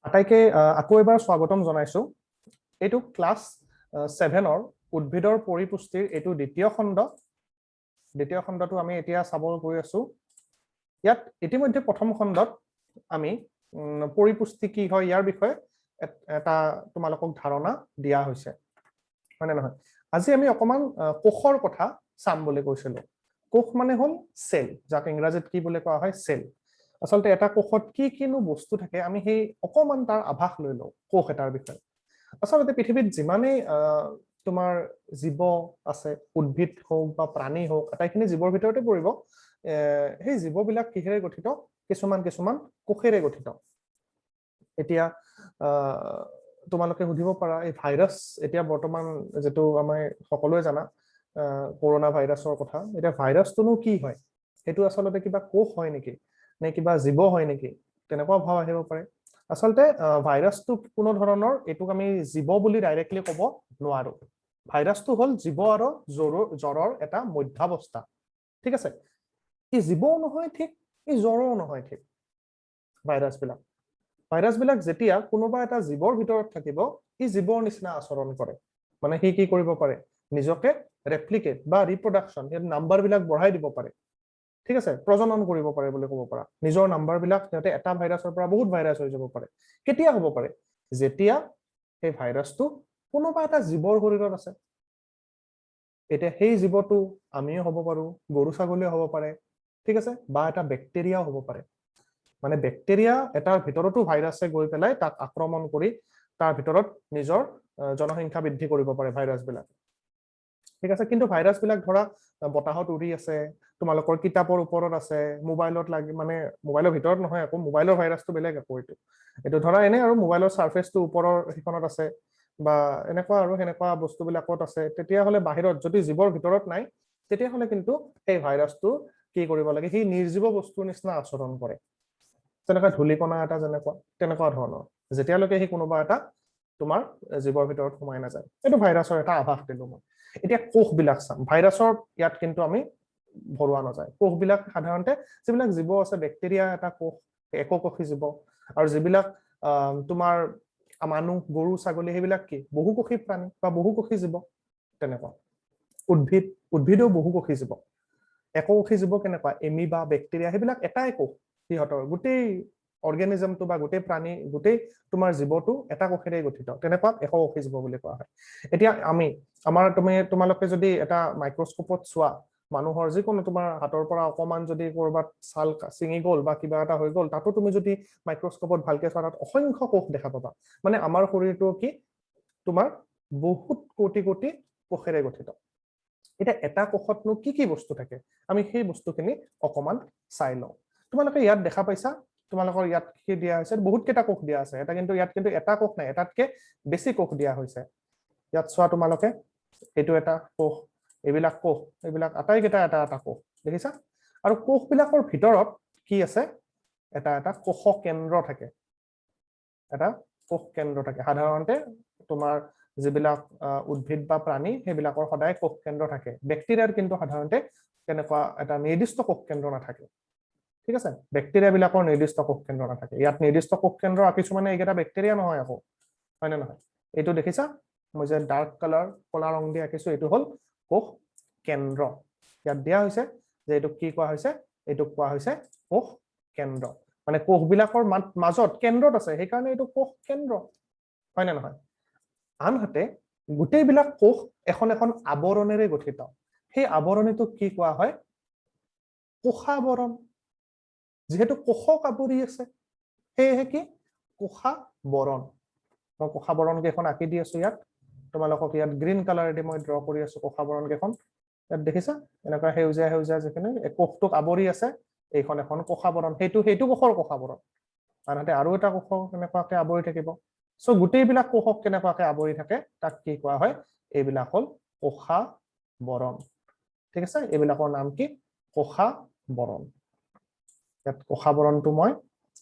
আটাইকে আকৌ এবাৰ স্বাগতম জনাইছো। এইটো ক্লাছ 7ৰ উদ্ভিদৰ পৰিপুষ্টিৰ এইটো দ্বিতীয় খণ্ডটো আমি এতিয়া চাব গৈ আছো। ইয়াত ইতিমধ্যে প্ৰথম খণ্ডত আমি পৰিপুষ্টি কি হয় ইয়াৰ বিষয়ে এটা তোমালোকক ধাৰণা দিয়া হৈছে, মানে নহয়। আজি আমি অকমান কোষৰ কথা চাম বুলি কৈছিলো। কোষ মানে হল সেল, যাক ইংৰাজীত কি বুলি কোৱা হয়, সেল। আচলতে এটা কোষত কি কিনো বস্তু থাকে আমি সেই অকমান তাৰ আভাস লৈ লওঁ কোষ এটাৰ বিষয়ে। আচলতে পৃথিৱীত যিমানেই তোমাৰ জীৱ আছে, উদ্ভিদ হওক বা প্ৰাণী হওক, আটাইখিনি জীৱৰ ভিতৰতে পৰিব। সেই জীৱবিলাক কিহেৰে গঠিত? কিছুমান কোষেৰে গঠিত। এতিয়া তোমালোকে সুধিব পাৰা এই ভাইৰাছ, এতিয়া বৰ্তমান যেটো আমি সকলোৱে জানা কৰোনা ভাইৰাছৰ কথা। এতিয়া ভাইৰাছটোনো কি হয়? সেইটো আচলতে কিবা কোষ হয় নেকি, নে কিবা জীৱ হয় নেকি? তেনেকুৱা ভাৱ আহিব পাৰে। আচলতে ভাইৰাছটো কোনো ধৰণৰ এইটোক আমি জীৱ বুলি ডাইৰেক্টলি ক'ব নোৱাৰো। ভাইৰাছটো হ'ল জীৱ আৰু জ্বৰৰ এটা মধ্যাৱস্থা। ঠিক আছে, ই জীৱও নহয় ঠিক, ই জ্বৰও নহয় ঠিক। ভাইৰাছ বিলাক যেতিয়া কোনোবা এটা জীৱৰ ভিতৰত থাকিব, ই জীৱৰ নিচিনা আচৰণ কৰে। মানে সি কি কৰিব পাৰে? নিজকে ৰেপ্লিকেট বা ৰিপ্ৰডাকশ্যন, সেই নাম্বাৰ বিলাক বঢ়াই দিব পাৰে। ঠিক আছে, প্ৰজনন কৰিব পাৰে বুলি ক'ব পাৰা। নিজৰ নাম্বাৰ বিলাক সিহঁতে এটা ভাইৰাছৰ পৰা বহুত ভাইৰাছ হৈ যাব পাৰে। কেতিয়া হ'ব পাৰে? যেতিয়া সেই ভাইৰাছটো কোনোবা এটা জীৱৰ শৰীৰত আছে। এতিয়া সেই জীৱটো আমিও হ'ব পাৰো, গৰু ছাগলীও হ'ব পাৰে, ঠিক আছে, বা এটা বেক্টেৰিয়াও হ'ব পাৰে। মানে বেক্টেৰিয়া এটাৰ ভিতৰতো ভাইৰাছে গৈ পেলাই তাক আক্ৰমণ কৰি তাৰ ভিতৰত নিজৰ জনসংখ্যা বৃদ্ধি কৰিব পাৰে ভাইৰাছ বিলাক। ঠিক আছে, কিন্তু ভাইৰাছ বিলাক ধৰা বতাহত উৰি আছে, তোমালোকৰ কিতাপৰ ওপৰত আছে, মোবাইলত লাগি, মানে মোবাইলৰ ভিতৰত নহয়, আকৌ মোবাইলৰ ভাইৰাছটো বেলেগ। আকৌ এইটো ধৰা এনে আৰু মোবাইলৰ সাৰফেসটো ওপৰৰ সেইখনত আছে বা এনেকুৱা আৰু সেনেকুৱা বস্তুবিলাকত আছে। তেতিয়াহ'লে বাহিৰত যদি জীৱৰ ভিতৰত নাই, তেতিয়াহ'লে কিন্তু সেই ভাইৰাছটো কি কৰিব লাগে? সি নিৰ্জীৱ বস্তুৰ নিচিনা আচৰণ কৰে। যেনেকুৱা ধূলিকণা এটা তেনেকুৱা ধৰণৰ, যেতিয়ালৈকে সি কোনোবা এটা তোমাৰ জীৱৰ ভিতৰত সোমাই নাযায়। এইটো ভাইৰাছৰ এটা আভাস দিলো মই। এতিয়া কোষবিলাক চাম। ভাইৰাছৰ ইয়াত কিন্তু আমি ভৰোৱা নাযায়। কোষবিলাক সাধাৰণতে যিবিলাক জীৱ আছে, বেক্টেৰিয়া এটা কোষ, এককোষী জীৱ। আৰু যিবিলাক তোমাৰ মানুহ, গৰু ছাগলী, সেইবিলাক কি বহুকোষী প্ৰাণী বা বহুকোষী জীৱ। তেনেকুৱা উদ্ভিদও বহুকোষী জীৱ। এককোষী জীৱ কেনেকুৱা? এমিবা, বেক্টেৰিয়া, সেইবিলাক এটাই কোষ। সিহঁতৰ গোটেই অৰ্গেনিজমটো বা গোটেই প্ৰাণী, গোটেই তোমাৰ জীৱটো এটা কোষেৰে গঠিত। তেনেকুৱা এককোষী জীৱ বুলি কোৱা হয়। এতিয়া তোমালোকে যদি এটা মাইক্ৰস্কোপত চোৱা, মানুহৰ যিকোনো তোমাৰ হাতৰ পৰা অকমান যদি কৰবাত ছাল ছিঙি গ'ল বা কিবা এটা হৈ গ'ল, তাতো তুমি যদি মাইক্ৰস্কোপত ভালকে চোৱা, তাত অসংখ্য কোষ দেখা পাবা। মানে আমাৰ শৰীৰটো কি তোমাৰ বহুত কোটি কোষেৰে গঠিত। এতিয়া এটা কোষতনো কি বস্তু থাকে, আমি সেই বস্তুখিনি অকমান চাই লওঁ। তোমালোকে ইয়াত দেখা পাইছা, তোমালোকৰ ইয়াত কি দিয়া হৈছে? বহুত কেইটা কোষ দিয়া আছে। ইয়াত কিন্তু এটা কোষ নাই, এটাতকে বেছি কোষ দিয়া হৈছে। ইয়াত চোৱা তোমালোকে, এইটো এটা কোষ, এইবিলাক কোষ, এইবিলাক আটাইকেইটা এটা এটা কোষ, দেখিছা? আৰু কোষবিলাকৰ ভিতৰত কি আছে? এটা কোষ কেন্দ্ৰ থাকে। এটা কোষ কেন্দ্ৰ থাকে। সাধাৰণতে তোমাৰ যিবিলাক উদ্ভিদ বা প্ৰাণী, সেইবিলাকৰ সদায় কোষ কেন্দ্ৰ থাকে। বেক্টেৰিয়াৰ কিন্তু সাধাৰণতে তেনেকুৱা এটা নিৰ্দিষ্ট কোষ কেন্দ্ৰ নাথাকে। ঠিক আছে, বেক্টেৰিয়া বিলাকৰ নিৰ্দিষ্ট কোষ কেন্দ্ৰ নাথাকে। ইয়াত নিৰ্দিষ্ট কোষ কেন্দ্ৰ আঁকিছো, মানে এইকেইটা বেক্টেৰিয়া নহয় আকৌ, হয় নে নহয়? এইটো দেখিছা, মই যে ডাৰ্ক কালাৰ, কলা ৰং দি আঁকিছো, এইটো হ'ল কোষ কেন্দ্ৰ। ইয়াত দিয়া হৈছে যে এইটোক কি কোৱা হৈছে? এইটোক কোৱা হৈছে কোষ কেন্দ্ৰ। মানে কোষবিলাকৰ মাজত কেন্দ্ৰত আছে, সেইকাৰণে এইটো কোষ কেন্দ্ৰ, হয় নে নহয়? আনহাতে গোটেইবিলাক কোষ এখন আৱৰণেৰে গঠিত। সেই আৱৰণটোক কি কোৱা হয়? কোষাবৰণ। যিহেতু কোষক আৱৰি আছে, সেয়েহে কি কোষাবৰণ। মই কোষাবৰণ কেইখন আঁকি দি আছো ইয়াত তোমালোকক। ইয়াত গ্ৰীণ কালাৰেদি মই ড্ৰ কৰি আছো কোষাবৰণ কেইখন। ইয়াত দেখিছা এনেকুৱা সেউজীয়া যিখিনি কোষটোক আৱৰি আছে, এইখন এখন কোষাবৰণ। সেইটো কোষৰ কোষাবৰণ। আনহাতে আৰু এটা কোষ কেনেকুৱাকে আৱৰি থাকিব। সো গোটেইবিলাক কোষক কেনেকুৱাকে আৱৰি থাকে, তাক কি কোৱা হয়? এইবিলাক হ'ল কোষাবৰণ। ঠিক আছে, এইবিলাকৰ নাম কি? কোষাবৰণ। ইয়াত কোষাবৰণটো মই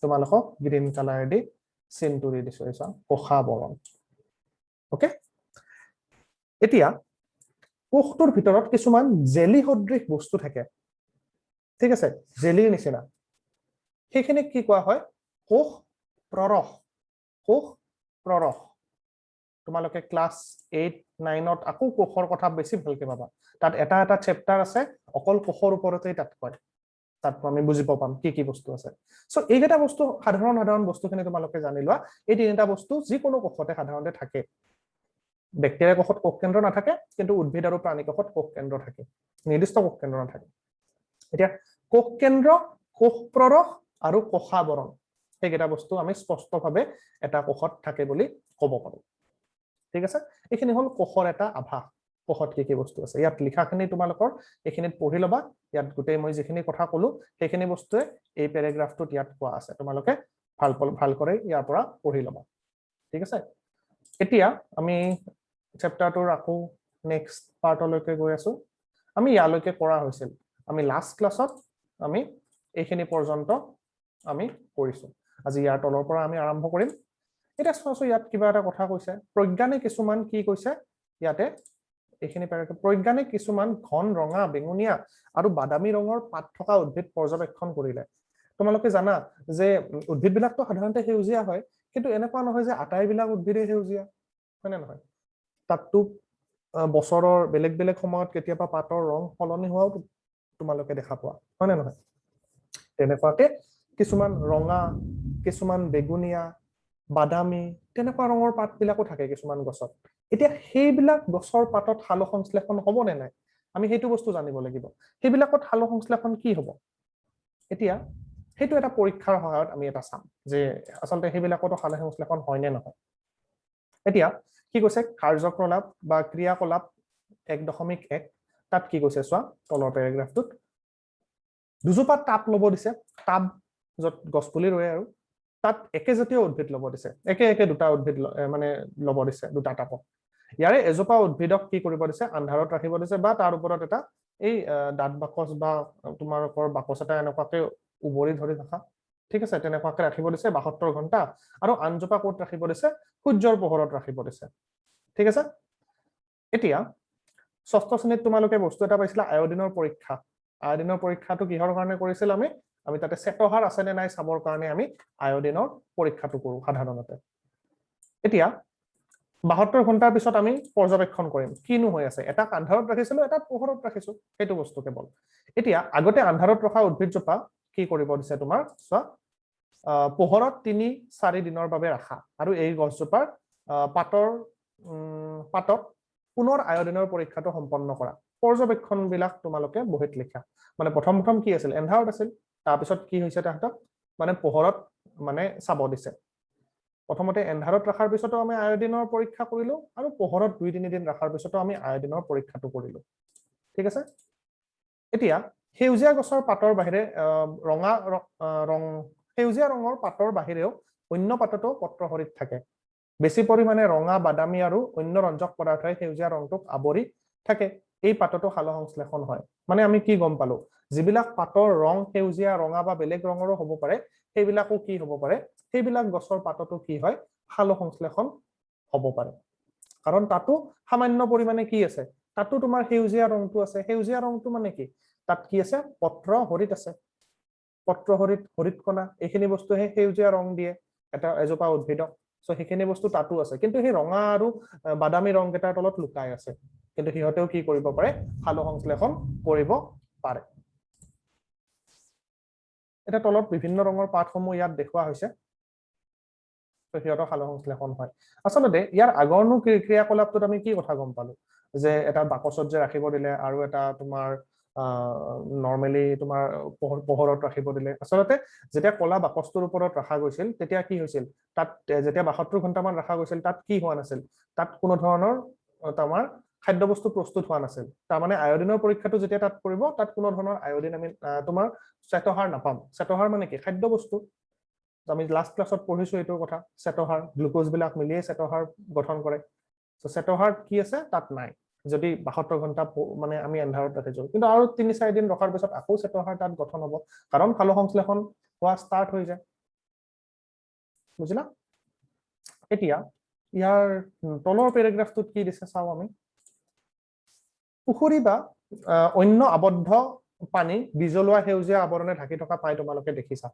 তোমালোকক গ্ৰীণ কালাৰেদি চিনটো দি দিছো, এইখন কোষাবৰণ। ওকে, এতিয়া কোষটোৰ ভিতৰত কিছুমান জেলি সদৃশ বস্তু থাকে। ঠিক আছে, জেলিৰ নিচিনা। সেইখিনিক কি কোৱা হয়? কোষ প্ৰৰস। কোষ প্ৰৰস তোমালোকে ক্লাস 8 9ত আকৌ কোষৰ কথা বেছি ভালকে পাবা তাত এটা এটা চেপ্টাৰ আছে অকল কোষৰ ওপৰতেই তাত কয় তাত আমি বুজি পাম কি বস্তু আছে সো এইকেইটা বস্তু সাধাৰণ বস্তুখিনি তোমালোকে জানি লোৱা এই তিনিটা বস্তু যিকোনো কোষতে সাধাৰণতে থাকে ব্যাকটেৰিয়া কোষত কোষ কেন্দ্ৰ নাথাকে কিন্তু উদ্ভিদ আৰু প্ৰাণী কোষত কোষ কেন্দ্ৰ থাকে নিৰ্দিষ্ট কোষ কেন্দ্ৰ নাথাকে এতিয়া কোষ কেন্দ্ৰ কোষ প্ৰৰস আৰু কোষাবৰণ এইকেইটা বস্তু আমি স্পষ্টভাৱে এটা কোষত থাকে বুলি ক'ব পাৰো ঠিক আছে এইখিনি হল কোষৰ এটা আভাস কোষত কি বস্তু আছে ইয়াত লিখাখিনি তোমালোকৰ এইখিনিত পঢ়ি লবা ইয়াত গোটেই মই যিখিনি কথা কলো সেইখিনি বস্তুৱে এই প্যাৰাগ্ৰাফটোত ইয়াত কোৱা আছে তোমালোকে ভাল কৰে ইয়াৰ পৰা পঢ়ি লবা ঠিক আছে এতিয়া আমি চেপ্টাৰটোৰ আকৌ নেক্সট পাৰ্টলৈকে গৈ আছো আমি ইয়ালৈকে কৰা হৈছিল আমি লাষ্ট ক্লাছত আমি এইখিনি পৰ্যন্ত আমি কৰিছো আজি ইয়াৰ তলৰ পৰা আমি আৰম্ভ কৰিম এটা সহজ ইয়াত কিবা এটা কথা কৈছে প্ৰজ্ঞানে কিছুমান কি কৈছে ইয়াতে এইখিনি প্ৰজ্ঞানে কিছুমান ঘন ৰঙা বেঙুনীয়া আৰু বাদামী ৰঙৰ পাত থকা উদ্ভিদ পৰ্যবেক্ষণ কৰিলে তোমালোকে জানা যে উদ্ভিদবিলাকটো সাধাৰণতে সেউজীয়া হয় কিন্তু এনেকুৱা নহয় যে আটাইবিলাক উদ্ভিদে সেউজীয়া হয়নে নহয় তাতটো বছৰৰ বেলেগ সময়ত কেতিয়াবা পাতৰ ৰং সলনি হোৱাও তোমালোকে দেখা পোৱা হয়নে নহয় তেনেকুৱাকে কিছুমান ৰঙা কিছুমান বেগুনীয়া বাদামী তেনেকুৱা ৰঙৰ পাতবিলাকো থাকে কিছুমান গছত এতিয়া সেইবিলাক গছৰ পাতত সালোকসংশ্লেষণ হ'ব নে নাই আমি সেইটো বস্তু জানিব লাগিব সেইবিলাকত সালোকসংশ্লেষণ কি হ'ব এতিয়া সেইটো এটা পৰীক্ষাৰ সহায়ত আমি এটা চাম যে আসলতে সেইবিলাকতো সালোকসংশ্লেষণ হয় নে নহয় এতিয়া কি কৈছে কাৰ্যকলাপ বা ক্ৰিয়াকলাপ 1.1 তাত কি কৈছে চোৱা তলৰ প্যাৰাগ্ৰাফটোত দুজোপা টাব ল'ব দিছে টাব যত গছপুলি ৰোৱে আৰু তাত একেজাতীয় উদ্ভিদ ল'ব দিছে একে দুটা উদ্ভিদ মানে ল'ব দিছে দুটা টাবত ইয়াৰে এজোপা উদ্ভিদক কি কৰিব দিছে আন্ধাৰত ৰাখিব দিছে বা তাৰ ওপৰত এটা এই দাঁত বাকচ বা তোমালোকৰ বাকচ এটা এনেকুৱাকে উবৰি ধৰি থকা ঠিক আছে তেনেকুৱাকে ৰাখিব দিছে 72 ঘণ্টা আৰু আনজোপা ক'ত ৰাখিব দিছে সূৰ্যৰ পোহৰত ৰাখিব দিছে ঠিক আছে এতিয়া ষষ্ঠ শ্ৰেণীত তোমালোকে বস্তু এটা পাইছিলা আয়োডিনৰ পৰীক্ষাটো কিহৰ কাৰণে কৰিছিল আমি তাতে চেতহাৰ আছে নে নাই চাবৰ কাৰণে আমি আয়োডিনৰ পৰীক্ষাটো কৰো সাধাৰণতে এতিয়া 72 ঘণ্টাৰ পিছত আমি পৰ্যবেক্ষণ কৰিম কিনো হৈ আছে এটা আন্ধাৰত ৰাখিছিলো এটা পোহৰত ৰাখিছো সেইটো বস্তু কেৱল এতিয়া আগতে আন্ধাৰত ৰখা উদ্ভিদজোপা কি কৰিব দিছে তোমাৰ চোৱা পোহৰত 3-4 দিনৰ বাবে ৰাখা আৰু এই গছজোপাৰ পাতত পুনৰ আয়োডিনৰ পৰীক্ষাটো সম্পন্ন কৰা পৰ্যবেক্ষণবিলাক তোমালোকে বহিত লিখা মানে প্ৰথম কি আছিল এন্ধাৰত আছিল তাৰ পিছত কি হৈছে তাহাঁতক মানে পোহৰত মানে চাব দিছে প্ৰথমতে এন্ধাৰত ৰাখাৰ পিছতো আমি আয়োডিনৰ পৰীক্ষা কৰিলো আৰু পোহৰত 2-3 দিন ৰাখাৰ পিছতো আমি আয়োডিনৰ পৰীক্ষাটো কৰিলো ঠিক আছে এতিয়া সেউজীয়া গছৰ পাতৰ বাহিৰে সেউজীয়া ৰঙৰ পাতৰ বাহিৰেও অন্য পাততো পত্ৰহৰিত থাকে বেছি পৰিমাণে ৰঙা বাদামী আৰু অন্য ৰঞ্জক পদাৰ্থই সেউজীয়া ৰংটোক আৱৰি থাকে এই পাততো সালোকসংশ্লেষণ হয় মানে আমি কি গম পালো যিবিলাক পাতৰ ৰং সেউজীয়া ৰঙা বা বেলেগ ৰঙৰো হ'ব পাৰে সেইবিলাকো কি হ'ব পাৰে সেইবিলাক গছৰ পাততো কি হয় সালোকসংশ্লেষণ হ'ব পাৰে কাৰণ তাতো সামান্য পৰিমাণে কি আছে তাতো তোমাৰ সেউজীয়া ৰংটো আছে সেউজীয়া ৰংটো মানে কি তাত কি আছে পত্ৰহৰিত আছে হৰিত কণা এইখিনি বস্তুহে সেউজীয়া ৰং দিয়ে এটা এজোপা উদ্ভিদক সো সেইখিনি বস্তু তাতো আছে কিন্তু সেই ৰঙা আৰু বাদামী ৰং কেইটাৰ তলত লুকাই আছে কিন্তু সিহঁতেও কি কৰিব পাৰে সালোকসংশ্লেষণ কৰিব পাৰে এটা তলত বিভিন্ন ৰঙৰ পাতসমূহ ইয়াত দেখুওৱা হৈছে তো সিহঁতৰ সালোকসংশ্লেষণ হয় আসলতে ইয়াৰ আগৰনো ক্ৰিয়াকলাপটোত আমি কি কথা গম পালো যে এটা বাকচত যে ৰাখিব দিলে আৰু এটা তোমাৰ নৰমালি তোমাৰ পোহৰত ৰাখিব দিলে আসলতে যেতিয়া কলা বাকচটোৰ ওপৰত ৰাখা গৈছিল তেতিয়া কি হৈছিল তাত যেতিয়া 72 ঘণ্টামান ৰাখা গৈছিল তাত কি হোৱা নাছিল তাত কোনো ধৰণৰ তোমাৰ খাদ্যবস্তু প্ৰস্তুত হোৱা নাছিল তাৰ মানে আয়োডিনৰ পৰীক্ষাটো যেতিয়া তাত কৰিব তাত কোনো ধৰণৰ আয়োডিন আমি তোমাৰ চেতহাৰ নাপাম চেতহাৰ মানে কি খাদ্যবস্তু আমি লাষ্ট ক্লাছত পঢ়িছো এইটো কথা চেতহাৰ গ্লুকোজ বিলাক মিলিয়ে চেতহাৰ গঠন কৰে সো চেতহাৰ কি আছে তাত নাই যদি 72 ঘণ্টা মানে আমি এন্ধাৰত ৰাখিছো কিন্তু আৰু 3-4 দিন ৰখাৰ পিছত আকৌ চেতহাৰ তাত গঠন হ'ব কাৰণ সালোকসংশ্লেষণ হোৱা ষ্টাৰ্ট হৈ যায় বুজিলা এতিয়া ইয়াৰ তলৰ প্যাৰাগ্ৰাফটোত কি দিছে চাও আমি পুখুৰী বা অন্য আবদ্ধ পানী বিজলোৱা সেউজীয়া আৱৰণে ঢাকি থকা পাই তোমালোকে দেখিছা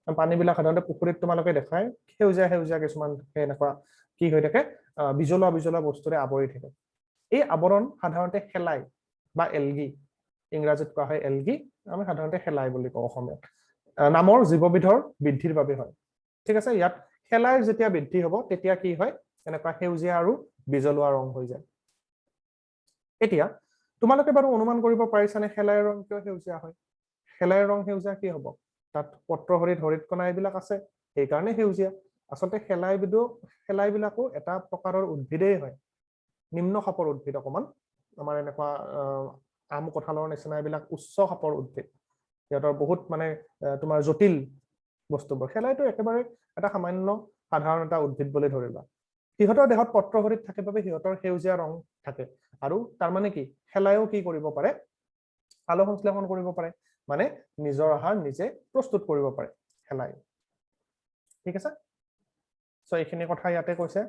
পানীবিলাক সাধাৰণতে পুখুৰীত তোমালোকে দেখায় সেউজীয়া সেউজীয়া কিছুমান এনেকুৱা কি হৈ থাকে বিজলুৱা বিজলুৱা বস্তুৰে আৱৰি থাকে এই আৱৰণ সাধাৰণতে শেলাই বা এলগি ইংৰাজীত কোৱা হয় এলগি আমি সাধাৰণতে শেলাই বুলি কওঁ অসমীয়াত নামৰ জীৱবিধৰ বৃদ্ধিৰ বাবে হয় ঠিক আছে ইয়াত শেলাইৰ যেতিয়া বৃদ্ধি হ'ব তেতিয়া কি হয় এনেকুৱা সেউজীয়া আৰু বিজলুৱা ৰং হৈ যায় এতিয়া তোমালোকে বাৰু অনুমান কৰিব পাৰিছানে শেলাইৰ ৰং কিয় সেউজীয়া হয় শেলাইৰ ৰং সেউজীয়া কি হ'ব তাত পত্ৰহৰিত হৰিতকণা এইবিলাক আছে সেইকাৰণে সেউজীয়া আচলতে শেলাইবিলাকো এটা প্ৰকাৰৰ উদ্ভিদেই হয় নিম্ন খাপৰ উদ্ভিদ অকমান আমাৰ এনেকুৱা আম কঁঠালৰ নিচিনা এইবিলাক উচ্চ খাপৰ উদ্ভিদ সিহঁতৰ বহুত মানে তোমাৰ জটিল বস্তুবোৰ শেলাইটো একেবাৰে এটা সামান্য সাধাৰণ এটা উদ্ভিদ বুলি ধৰিবা সিহঁতৰ দেহত পত্ৰহৰিত থাকে বাবে সিহঁতৰ সেউজীয়া ৰং থাকে আৰু তাৰ মানে কি শেলাইও কি কৰিব পাৰে সালোক সংশ্লেষণ কৰিব পাৰে মানে নিজৰ আহাৰ নিজে প্ৰস্তুত কৰিব পাৰে শেলাই ঠিক আছে সো এইখিনি কথা ইয়াতে কৈছে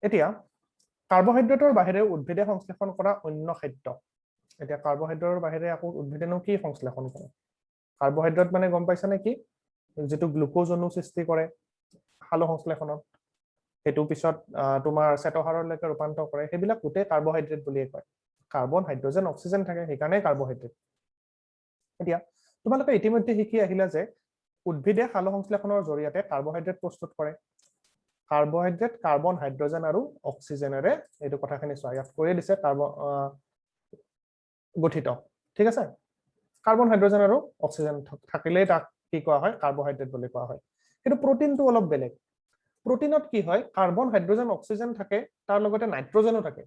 এতিয়া কাৰ্বহাইড্ৰেটৰ বাহিৰে উদ্ভিদে সংশ্লেষণ কৰা অন্য খাদ্য এতিয়া কাৰ্বহাইড্ৰেটৰ বাহিৰে আকৌ উদ্ভিদেনো কি সংশ্লেষণ কৰে কাৰ্বহাইড্ৰেট মানে গম পাইছানে কি যেটো গ্লুকোজ অণু সৃষ্টি কৰে সালোক সংশ্লেষণত হেতু পিছত তোমাৰ চেতহাৰলৈকে ৰূপান্তৰ কৰে সেইবিলাক গোটেই কাৰ্বহাইড্ৰেট বুলিয়ে কয় কাৰ্বন হাইড্ৰোজেন অক্সিজেন থাকে সেইকাৰণে কাৰ্বহাইড্ৰেট এতিয়া তোমালোকে ইতিমধ্যে শিকি আহিলা যে উদ্ভিদে সালোক সংশ্লেষণৰ জৰিয়তে কাৰ্বহাইড্ৰেট প্ৰস্তুত কৰে কাৰ্বহাইড্ৰেট কাৰ্বন হাইড্ৰোজেন আৰু অক্সিজেনেৰে এইটো কথাখিনি চোৱা ইয়াত কৈয়ে দিছে গঠিত ঠিক আছে কাৰ্বন হাইড্ৰোজেন আৰু অক্সিজেন থাকিলেই তাক কি কোৱা হয় কাৰ্বহাইড্ৰেট বুলি কোৱা হয় কিন্তু প্ৰটিনটো অলপ বেলেগ প্ৰটিনত কি হয় কাৰ্বন হাইড্ৰোজেন অক্সিজেন থাকে তাৰ লগতে নাইট্ৰজেনো থাকে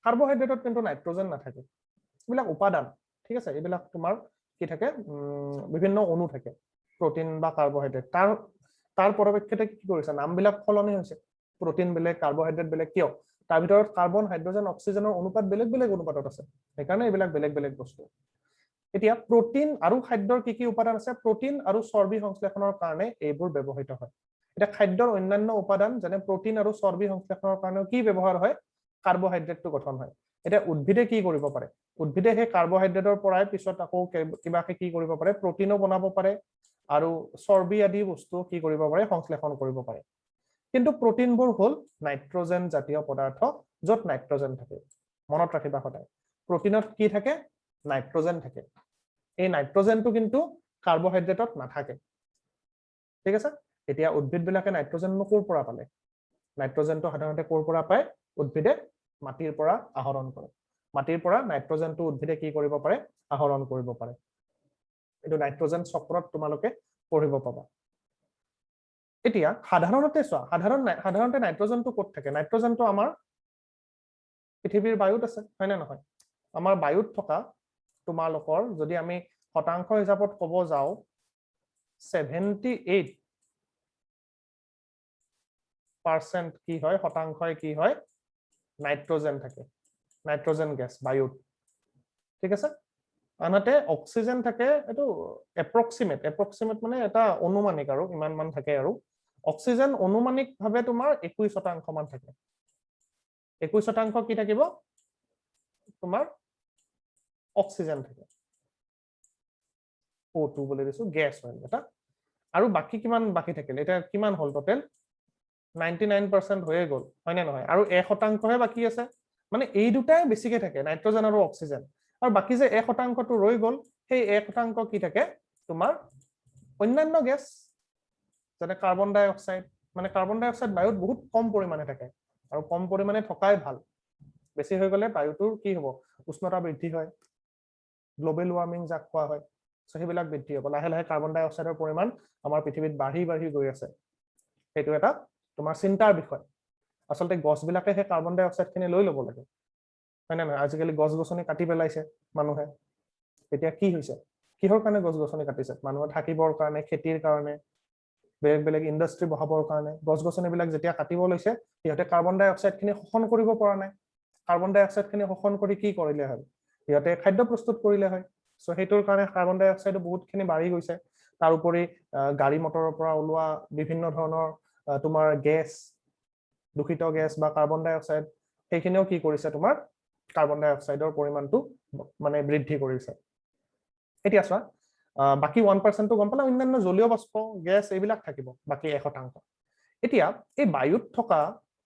কাৰ্বহাইড্ৰেটত কিন্তু নাইট্ৰজেন নাথাকে এইবিলাক উপাদান ঠিক আছে এইবিলাক তোমাৰ কি থাকে বিভিন্ন অণু থাকে প্ৰটিন বা কাৰ্বহাইড্ৰেট তাৰ পৰিপ্ৰেক্ষিতে কি কৰিছে নামবিলাক সলনি হৈছে প্ৰটিন বেলেগ কাৰ্বহাইড্ৰেট বেলেগ কিয় তাৰ ভিতৰত কাৰ্বন হাইড্ৰোজেন অক্সিজেনৰ অনুপাত বেলেগ বেলেগ অনুপাতত আছে সেইকাৰণে এইবিলাক বেলেগ বেলেগ বস্তু এতিয়া প্ৰটিন আৰু খাদ্যৰ কি কি উপাদান আছে প্ৰটিন আৰু চৰ্বি সংশ্লেষণৰ কাৰণে এইবোৰ ব্যৱহৃত হয় এটা খাদ্যৰ অন্যান্য উপাদান যেনে প্ৰটিন আৰু চৰ্বি সংশ্লেষণৰ কাৰণে কি ব্যৱহাৰ হয় কাৰ্বহাইড্ৰেটটো গঠন হয় এটা উদ্ভিদে কি কৰিব পাৰে উদ্ভিদে সেই কাৰ্বহাইড্ৰেটৰ পৰাই পিছত আকৌ কিবাকে কি কৰিব পাৰে প্ৰটিনও বনাব পাৰে আৰু চৰ্বি আদি বস্তু কি কৰিব পাৰে সংশ্লেষণ কৰিব পাৰে কিন্তু প্ৰটিনবোৰ হল নাইট্ৰজেন জাতীয় পদাৰ্থ যত নাইট্ৰজেন থাকে মনত ৰাখিবা সদায় প্ৰটিনত কি থাকে নাইট্ৰজেন থাকে এই নাইট্ৰজেনটো কিন্তু কাৰ্বহাইড্ৰেটত নাথাকে ঠিক আছে এতিয়া উদ্ভিদবিলাকে নাইট্ৰজেন ক'ৰ পৰা পালে নাইট্ৰজেনটো সাধাৰণতে ক'ৰ পৰা পায় উদ্ভিদে মাটিৰ পৰা আহৰণ কৰে মাটিৰ পৰা নাইট্ৰজেনটো উদ্ভিদে কি কৰিব পাৰে আহৰণ কৰিব পাৰে এইটো নাইট্ৰজেন চক্ৰত তোমালোকে পঢ়িব পাবা এতিয়া সাধাৰণতে চোৱা সাধাৰণতে নাইট্ৰজেনটো ক'ত থাকে নাইট্ৰজেনটো আমাৰ পৃথিৱীৰ বায়ুত আছে হয় নে নহয় আমাৰ বায়ুত থকা তোমালোকৰ যদি আমি শতাংশ হিচাপত ক'ব যাও 78% কি হয় শতাংশই কি হয় নাইট্ৰজেন থাকে নাইট্ৰজেন গেছ বায়ুত ঠিক আছে আনহাতে অক্সিজেন থাকে এটো এপ্ৰক্সিমেট মানে এটা অনুমানিক আৰু ইমান মান থাকে আৰু অক্সিজেন অনুমানিক ভাৱে তোমাৰ 21% মান থাকে 21% কি থাকিব তোমাৰ অক্সিজেন থাকে O2 বুলি দিছো গেছ হয় এটা আৰু বাকি কিমান বাকি থাকিল এটা কিমান হল টোটাল 99% হৈয়ে গল হয় নে নহয় আৰু 1% হে বাকি আছে মানে এই দুটাই বেছিকে থাকে নাইট্ৰজেন আৰু অক্সিজেন আৰু বাকি যে 1%টো ৰৈ গল সেই 1% কি থাকে তোমাৰ অন্যান্য গেছ যেনে কাৰ্বন ডাই অক্সাইড মানে কাৰ্বন ডাই অক্সাইড বায়ুত বহুত কম পৰিমাণে থাকে আৰু কম পৰিমাণে থকাই ভাল বেছি হৈ গলে বায়ুটোৰ কি হ'ব উষ্ণতা বৃদ্ধি হয় গ্লোবেল ওয়াৰ্মিং যাক কোৱা হয় সেইবিলাক বৃদ্ধি হ'ব লাহে লাহে কাৰ্বন ডাই অক্সাইডৰ পৰিমাণ আমাৰ পৃথিৱীত বাঢ়ি গৈ আছে সেইটো এটা তোমাৰ চিন্তাৰ বিষয় আসলতে গছবিলাকে সেই কাৰ্বন ডাই অক্সাইডখিনি লৈ ল'ব লাগে হয় না নহয় আজিকালি গছ গছনি কাটি পেলাইছে মানুহে এতিয়া কি হৈছে কিহৰ কাৰণে গছ গছনি কাটিছে মানুহে থাকিবৰ কাৰণে খেতিৰ কাৰণে বেলেগ বেলেগ ইণ্ডাষ্ট্ৰি বহাবৰ কাৰণে গছ গছনিবিলাক যেতিয়া কাটিব লৈছে সিহঁতে কাৰ্বন ডাই অক্সাইডখিনি শোষণ কৰিব পৰা নাই কাৰ্বন ডাই অক্সাইডখিনি শোষণ কৰি কি কৰিলে হয় সিহঁতে খাদ্য প্ৰস্তুত কৰিলে হয় সো হেতুৰ কাৰণে কাৰ্বন ডাই অক্সাইড বহুতখিনি বাঢ়ি গৈছে তাৰ উপৰি গাড়ী মটৰৰ পৰা ওলোৱা বিভিন্ন ধৰণৰ তোমাৰ গেছ দূষিত গেছ বা কাৰ্বন ডাই অক্সাইড সেইখিনিও কি কৰিছে তোমাৰ কাৰ্বন ডাই অক্সাইডৰ পৰিমাণটো মানে বৃদ্ধি কৰিছে এতিয়া চোৱা বাকি 1% গম পালা অন্যান্য জলীয় বাষ্প গেছ এইবিলাক থাকিব বাকি 1%। এতিয়া এই বায়ুত থকা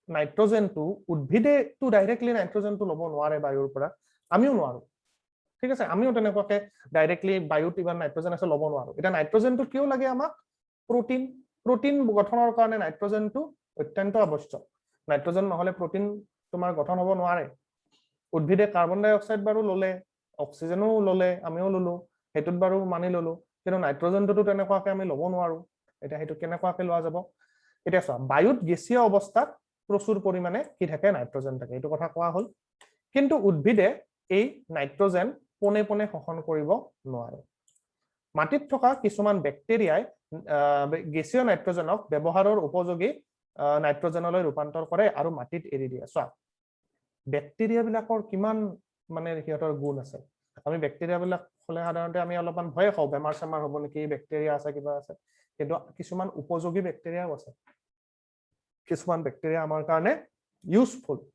নাইট্ৰজেনটো উদ্ভিদেটো ডাইৰেক্টলি নাইট্ৰজেনটো ল'ব নোৱাৰে বায়ুৰ পৰা, আমিও নোৱাৰো। ঠিক আছে, আমিও তেনেকুৱাকে ডাইৰেক্টলি বায়ুত ইমান নাইট্ৰজেন আছে ল'ব নোৱাৰো। এতিয়া নাইট্ৰজেনটো কিয় লাগে আমাক? প্ৰটিন গঠনৰ কাৰণে নাইট্ৰজেনটো অত্যন্ত আৱশ্যক। নাইট্ৰজেন নহলে প্ৰটিন তোমাৰ গঠন হ'ব নোৱাৰে। উদ্ভিদে কাৰ্বন ডাই অক্সাইড বাৰু ল'লে, অক্সিজেনো ল'লে, আমিও ল'লো, সেইটোত বাৰু মানি ল'লো, কিন্তু নাইট্ৰজেনটোতো তেনেকুৱাকে আমি ল'ব নোৱাৰো। এতিয়া সেইটো কেনেকুৱাকে লোৱা যাব? এতিয়া চোৱা, বায়ুত গেছীয় অৱস্থাত প্ৰচুৰ পৰিমাণে কি থাকে? নাইট্ৰজেন থাকে, এইটো কথা কোৱা হ'ল। কিন্তু উদ্ভিদে এই নাইট্ৰজেন পোনে পোনে শোষণ কৰিব নোৱাৰে। মাটিত থকা কিছুমান বেক্টেৰিয়াই গেছীয় নাইট্ৰজেনক ব্যৱহাৰৰ উপযোগী নাইট্ৰজেনলৈ ৰূপান্তৰ কৰে আৰু মাটিত এৰি দিয়ে। চোৱা, বেক্টেৰিয়া বিলাকৰ কিমান মানে সিহঁতৰ গুণ আছে। আমি বেক্টেৰিয়া বিলাক হলে সাধাৰণতে আমি অলপমান ভয় খাওঁ, বেমাৰ চেমাৰ হ'ব নেকি, বেক্টেৰিয়া আছে কিবা আছে, কিন্তু কিছুমান উপযোগী বেক্টেৰিয়াও আছে। কিছুমান বেক্টেৰিয়া আমাৰ কাৰণে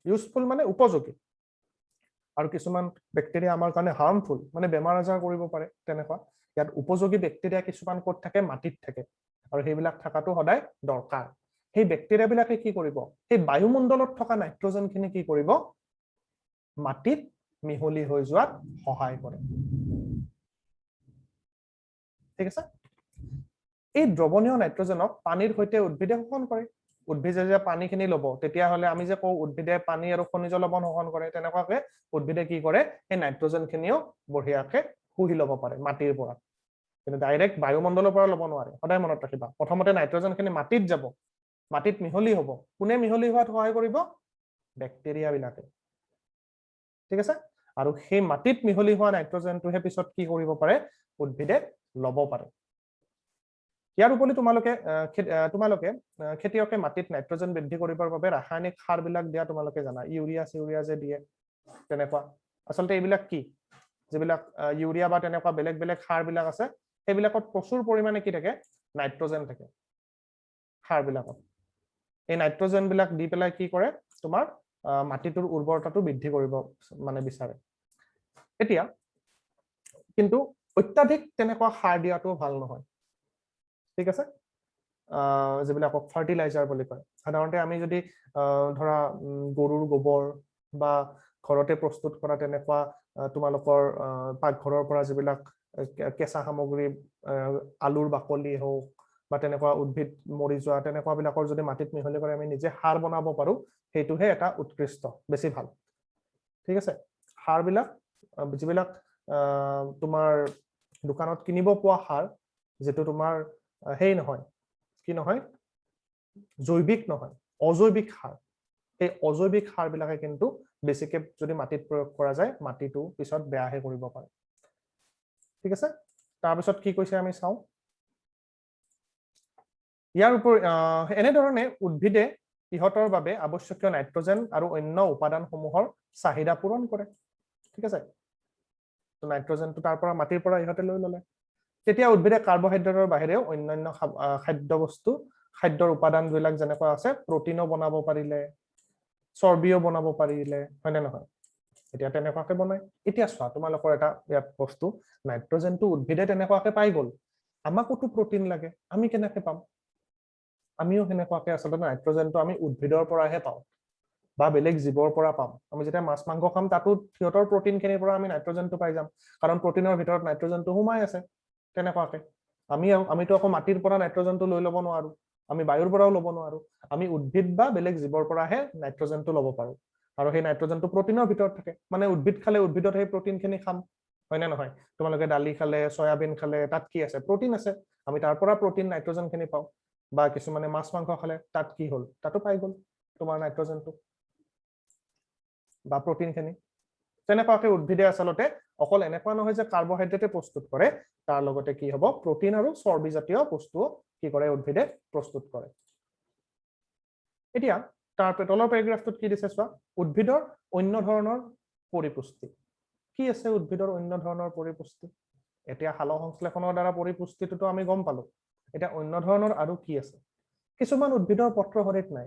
ইউজফুল মানে উপযোগী, আৰু কিছুমান বেক্টেৰিয়া আমাৰ কাৰণে হাৰ্মফুল মানে বেমাৰ আজাৰ কৰিব পাৰে। তেনেকুৱা ইয়াত উপযোগী বেক্টেৰিয়া কিছুমান ক'ত থাকে? মাটিত থাকে, আৰু সেইবিলাক থকাটো সদায় দৰকাৰ। সেই বেক্টেৰিয়া বিলাকে কি কৰিব? সেই বায়ুমণ্ডলত থকা নাইট্ৰজেন খিনি কি কৰিব? মাটিত মিহলি হৈ যোৱাত সহায় কৰে। ঠিক আছে, এই দ্ৰৱণীয় নাইট্ৰজেনক পানীৰ সৈতে উদ্ভিদে শোষণ কৰে। উদ্ভিদে যেতিয়া পানীখিনি ল'ব, তেতিয়াহ'লে আমি যে কওঁ উদ্ভিদে পানী আৰু খনিজ লৱণ শোষণ কৰে, তেনেকুৱাকে উদ্ভিদে কি কৰে? সেই নাইট্ৰজেন খিনিও বঢ়িয়াকে শুহি ল'ব পাৰে মাটিৰ পৰা, কিন্তু ডাইৰেক্ট বায়ুমণ্ডলৰ পৰা ল'ব নোৱাৰে। সদায় মনত ৰাখিবা, প্ৰথমতে নাইট্ৰজেন খিনি মাটিত যাব, মাটিত মিহলি হ'ব। কোনে মিহলি হোৱাত সহায় কৰিব? বেক্টেৰিয়া বিলাকে। ঠিক আছে, আৰু সেই মাটিত মিহলি হোৱা নাইট্ৰজেনটোহে পিছত কি কৰিব পাৰে? উদ্ভিদে ল'ব পাৰে। ইয়াৰ উপৰি তোমালোকে খেতিয়কে মাটিত নাইট্ৰজেন বৃদ্ধি কৰিবৰ বাবে ৰাসায়নিক সাৰ বিলাক দিয়া তোমালোকে জানা, ইউৰিয়া যে দিয়ে তেনেকুৱা। আচলতে এইবিলাক কি? যিবিলাক ইউৰিয়া বা তেনেকুৱা বেলেগ বেলেগ সাৰ বিলাক আছে, সেইবিলাকত প্ৰচুৰ পৰিমাণে কি থাকে? নাইট্ৰজেন থাকে সাৰ বিলাকত। এই নাইট্ৰজেন বিলাক দি পেলাই কি কৰে? তোমাৰ মাটিটোৰ উৰ্বৰতাটো বৃদ্ধি কৰিব মানে বিচাৰে। এতিয়া কিন্তু অত্যাধিক তেনেকুৱা সাৰ দিয়াটো ভাল নহয়। ঠিক আছে, যিবিলাকক ফাৰ্টিলাইজাৰ বুলি কয়। সাধাৰণতে আমি যদি ধৰা গৰুৰ গোবৰ বা ঘৰতে প্ৰস্তুত কৰা তেনেকুৱা তোমালোকৰ পাকঘৰৰ পৰা যিবিলাক কেঁচা সামগ্ৰী, আলুৰ বাকলি হওক বা তেনেকুৱা উদ্ভিদ মৰি যোৱা তেনেকুৱা বিলাকৰ যদি মাটিত মিহলি কৰি আমি নিজে সাৰ বনাব পাৰো, সেইটোহে এটা উৎকৃষ্ট, বেছি ভাল। ঠিক আছে, সাৰবিলাক যিবিলাক তোমাৰ দোকানত কিনিব পোৱা সাৰ, যিটো তোমাৰ সেই নহয়, কি নহয়, জৈৱিক নহয়, অজৈৱিক সাৰ, সেই অজৈৱিক সাৰ বিলাকে কিন্তু বেছিকে যদি মাটিত প্ৰয়োগ কৰা যায়, মাটিটো পিছত বেয়াহে কৰিব পাৰে। ঠিক আছে, তাৰপিছত কি কৈছে আমি চাওঁ। ইয়াৰ উপৰি এনেধৰণে উদ্ভিদে ইহঁতৰ বাবে আৱশ্যকীয় নাইট্ৰজেন আৰু অন্য উপাদানসমূহৰ চাহিদা পূৰণ কৰে। ঠিক আছে, নাইট্ৰজেনটো তাৰ পৰা মাটিৰ পৰা ইহঁতে লৈ ল'লে। তেতিয়া উদ্ভিদে কাৰ্বহাইড্ৰেটৰ বাহিৰেও অন্যান্য খাদ্যৰ উপাদানবিলাক যেনেকুৱা আছে, প্ৰটিনো বনাব পাৰিলে, চৰ্বিও বনাব পাৰিলে, হয়নে নহয়? এতিয়া তেনেকুৱাকে বনায়। এতিয়া চোৱা, তোমালোকৰ এটা ইয়াত বস্তু, নাইট্ৰজেনটো উদ্ভিদে তেনেকুৱাকে পাই গ'ল, আমাকোতো প্ৰটিন লাগে, আমি কেনেকে পাম? আমিও সেনেকুৱাকে আচলতে নাইট্ৰজেনটো আমি উদ্ভিদৰ পৰাহে পাওঁ বা বেলেগ জীৱৰ পৰা পাম। আমি যেতিয়া মাছ মাংস খাম, তাতো সিহঁতৰ প্ৰটিনখিনিৰ পৰা আমি নাইট্ৰজেনটো পাই যাম, কাৰণ প্ৰটিনৰ ভিতৰত নাইট্ৰজেনটো সোমাই আছে। তেনেকুৱাকে আমিতো আকৌ মাটিৰ পৰা নাইট্ৰজেনটো লৈ ল'ব নোৱাৰো, আমি বায়ুৰ পৰাও ল'ব নোৱাৰো, আমি উদ্ভিদ বা বেলেগ জীৱৰ পৰাহে নাইট্ৰজেনটো ল'ব পাৰো। আৰু সেই নাইট্ৰজেনটো প্ৰটিনৰ ভিতৰত থাকে, মানে উদ্ভিদ খালে উদ্ভিদত সেই প্ৰটিনখিনি খাম, হয়নে নহয়? তোমালোকে দালি খালে, চয়াবিন খালে, তাত কি আছে? প্ৰটিন আছে, আমি তাৰ পৰা প্ৰটিন নাইট্ৰজেনখিনি পাওঁ। বা কিছুমানে মাছ মাংস খালে তাত কি হ'ল? তাতো পাই গ'ল তোমাৰ নাইট্ৰজেনটো বা প্ৰটিনখিনি। তেনেকুৱাকে উদ্ভিদে আচলতে অকল এনেকুৱা নহয় যে কাৰ্বহাইড্ৰেটে প্ৰস্তুত কৰে, তাৰ লগতে কি হ'ব? প্ৰটিন আৰু চৰ্বি জাতীয় বস্তুও কি কৰে? উদ্ভিদে প্ৰস্তুত কৰে। এতিয়া তাৰ তলৰ পেৰাগ্ৰাফটোত কি দিছে চোৱা, উদ্ভিদৰ অন্য ধৰণৰ পৰিপুষ্টি। কি আছে উদ্ভিদৰ অন্য ধৰণৰ পৰিপুষ্টি? এতিয়া সালোকসংশ্লেষণৰ দ্বাৰা পৰিপুষ্টিটোতো আমি গম পালো, এতিয়া অন্য ধৰণৰ আৰু কি আছে? কিছুমান উদ্ভিদৰ পত্ৰশৰীত নাই,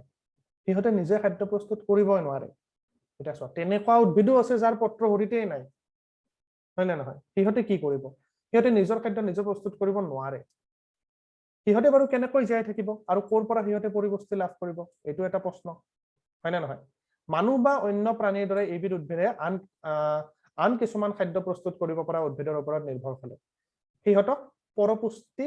সিহঁতে নিজে খাদ্য প্ৰস্তুত কৰিবই নোৱাৰে। এতিয়া চোৱা, তেনেকুৱা উদ্ভিদো আছে যাৰ পত্ৰশৰীতেই নাই, হয় নে নহয়? সিহঁতে কি কৰিব? সিহঁতে নিজৰ খাদ্য নিজে প্ৰস্তুত কৰিব নোৱাৰে সিহঁতে বাৰু কেনেকৈ জীয়াই থাকিব আৰু ক'ৰ পৰা সিহঁতে পৰিপুষ্টি লাভ কৰিব এইটো এটা প্ৰশ্ন হয় নে নহয় মানুহ বা অন্য প্ৰাণীৰ দৰে এইবিধ উদ্ভিদে আন কিছুমান খাদ্য প্ৰস্তুত কৰিব পৰা উদ্ভিদৰ ওপৰত নিৰ্ভৰশীল সিহঁতক পৰপুষ্টি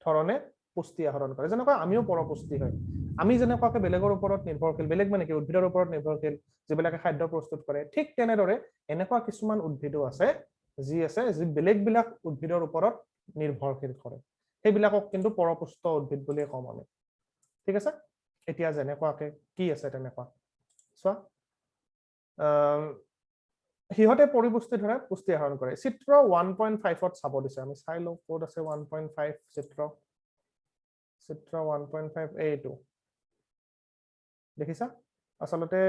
ধৰণে পুষ্টি আহৰণ কৰে যেনেকৈ আমিও পৰপুষ্টি হয় আমি যেনেকুৱাকৈ বেলেগৰ ওপৰত নিৰ্ভৰশীল বেলেগ মানে কি উদ্ভিদৰ ওপৰত নিৰ্ভৰশীল যিবিলাকে খাদ্য প্ৰস্তুত কৰে ঠিক তেনেদৰে এনেকুৱা কিছুমান উদ্ভিদো আছে যি বেলেগ বিলাক উদ্ভিদৰ ওপৰত নিৰ্ভৰশীল কৰে সেইবিলাকক কিন্তু পৰপুষ্ট উদ্ভিদ বুলিয়ে কওঁ আমি ঠিক আছে এতিয়া যেনেকুৱাকে কি আছে তেনেকুৱা চোৱা সিহঁতে পৰিপুষ্টি ধৰে পুষ্টি আহৰণ কৰে চিত্ৰ 1.5ত চাব দিছে আমি চাই লওঁ ক'ত আছে 1.5 চিত্ৰ 1.5 এইটো দেখিছা আসলতে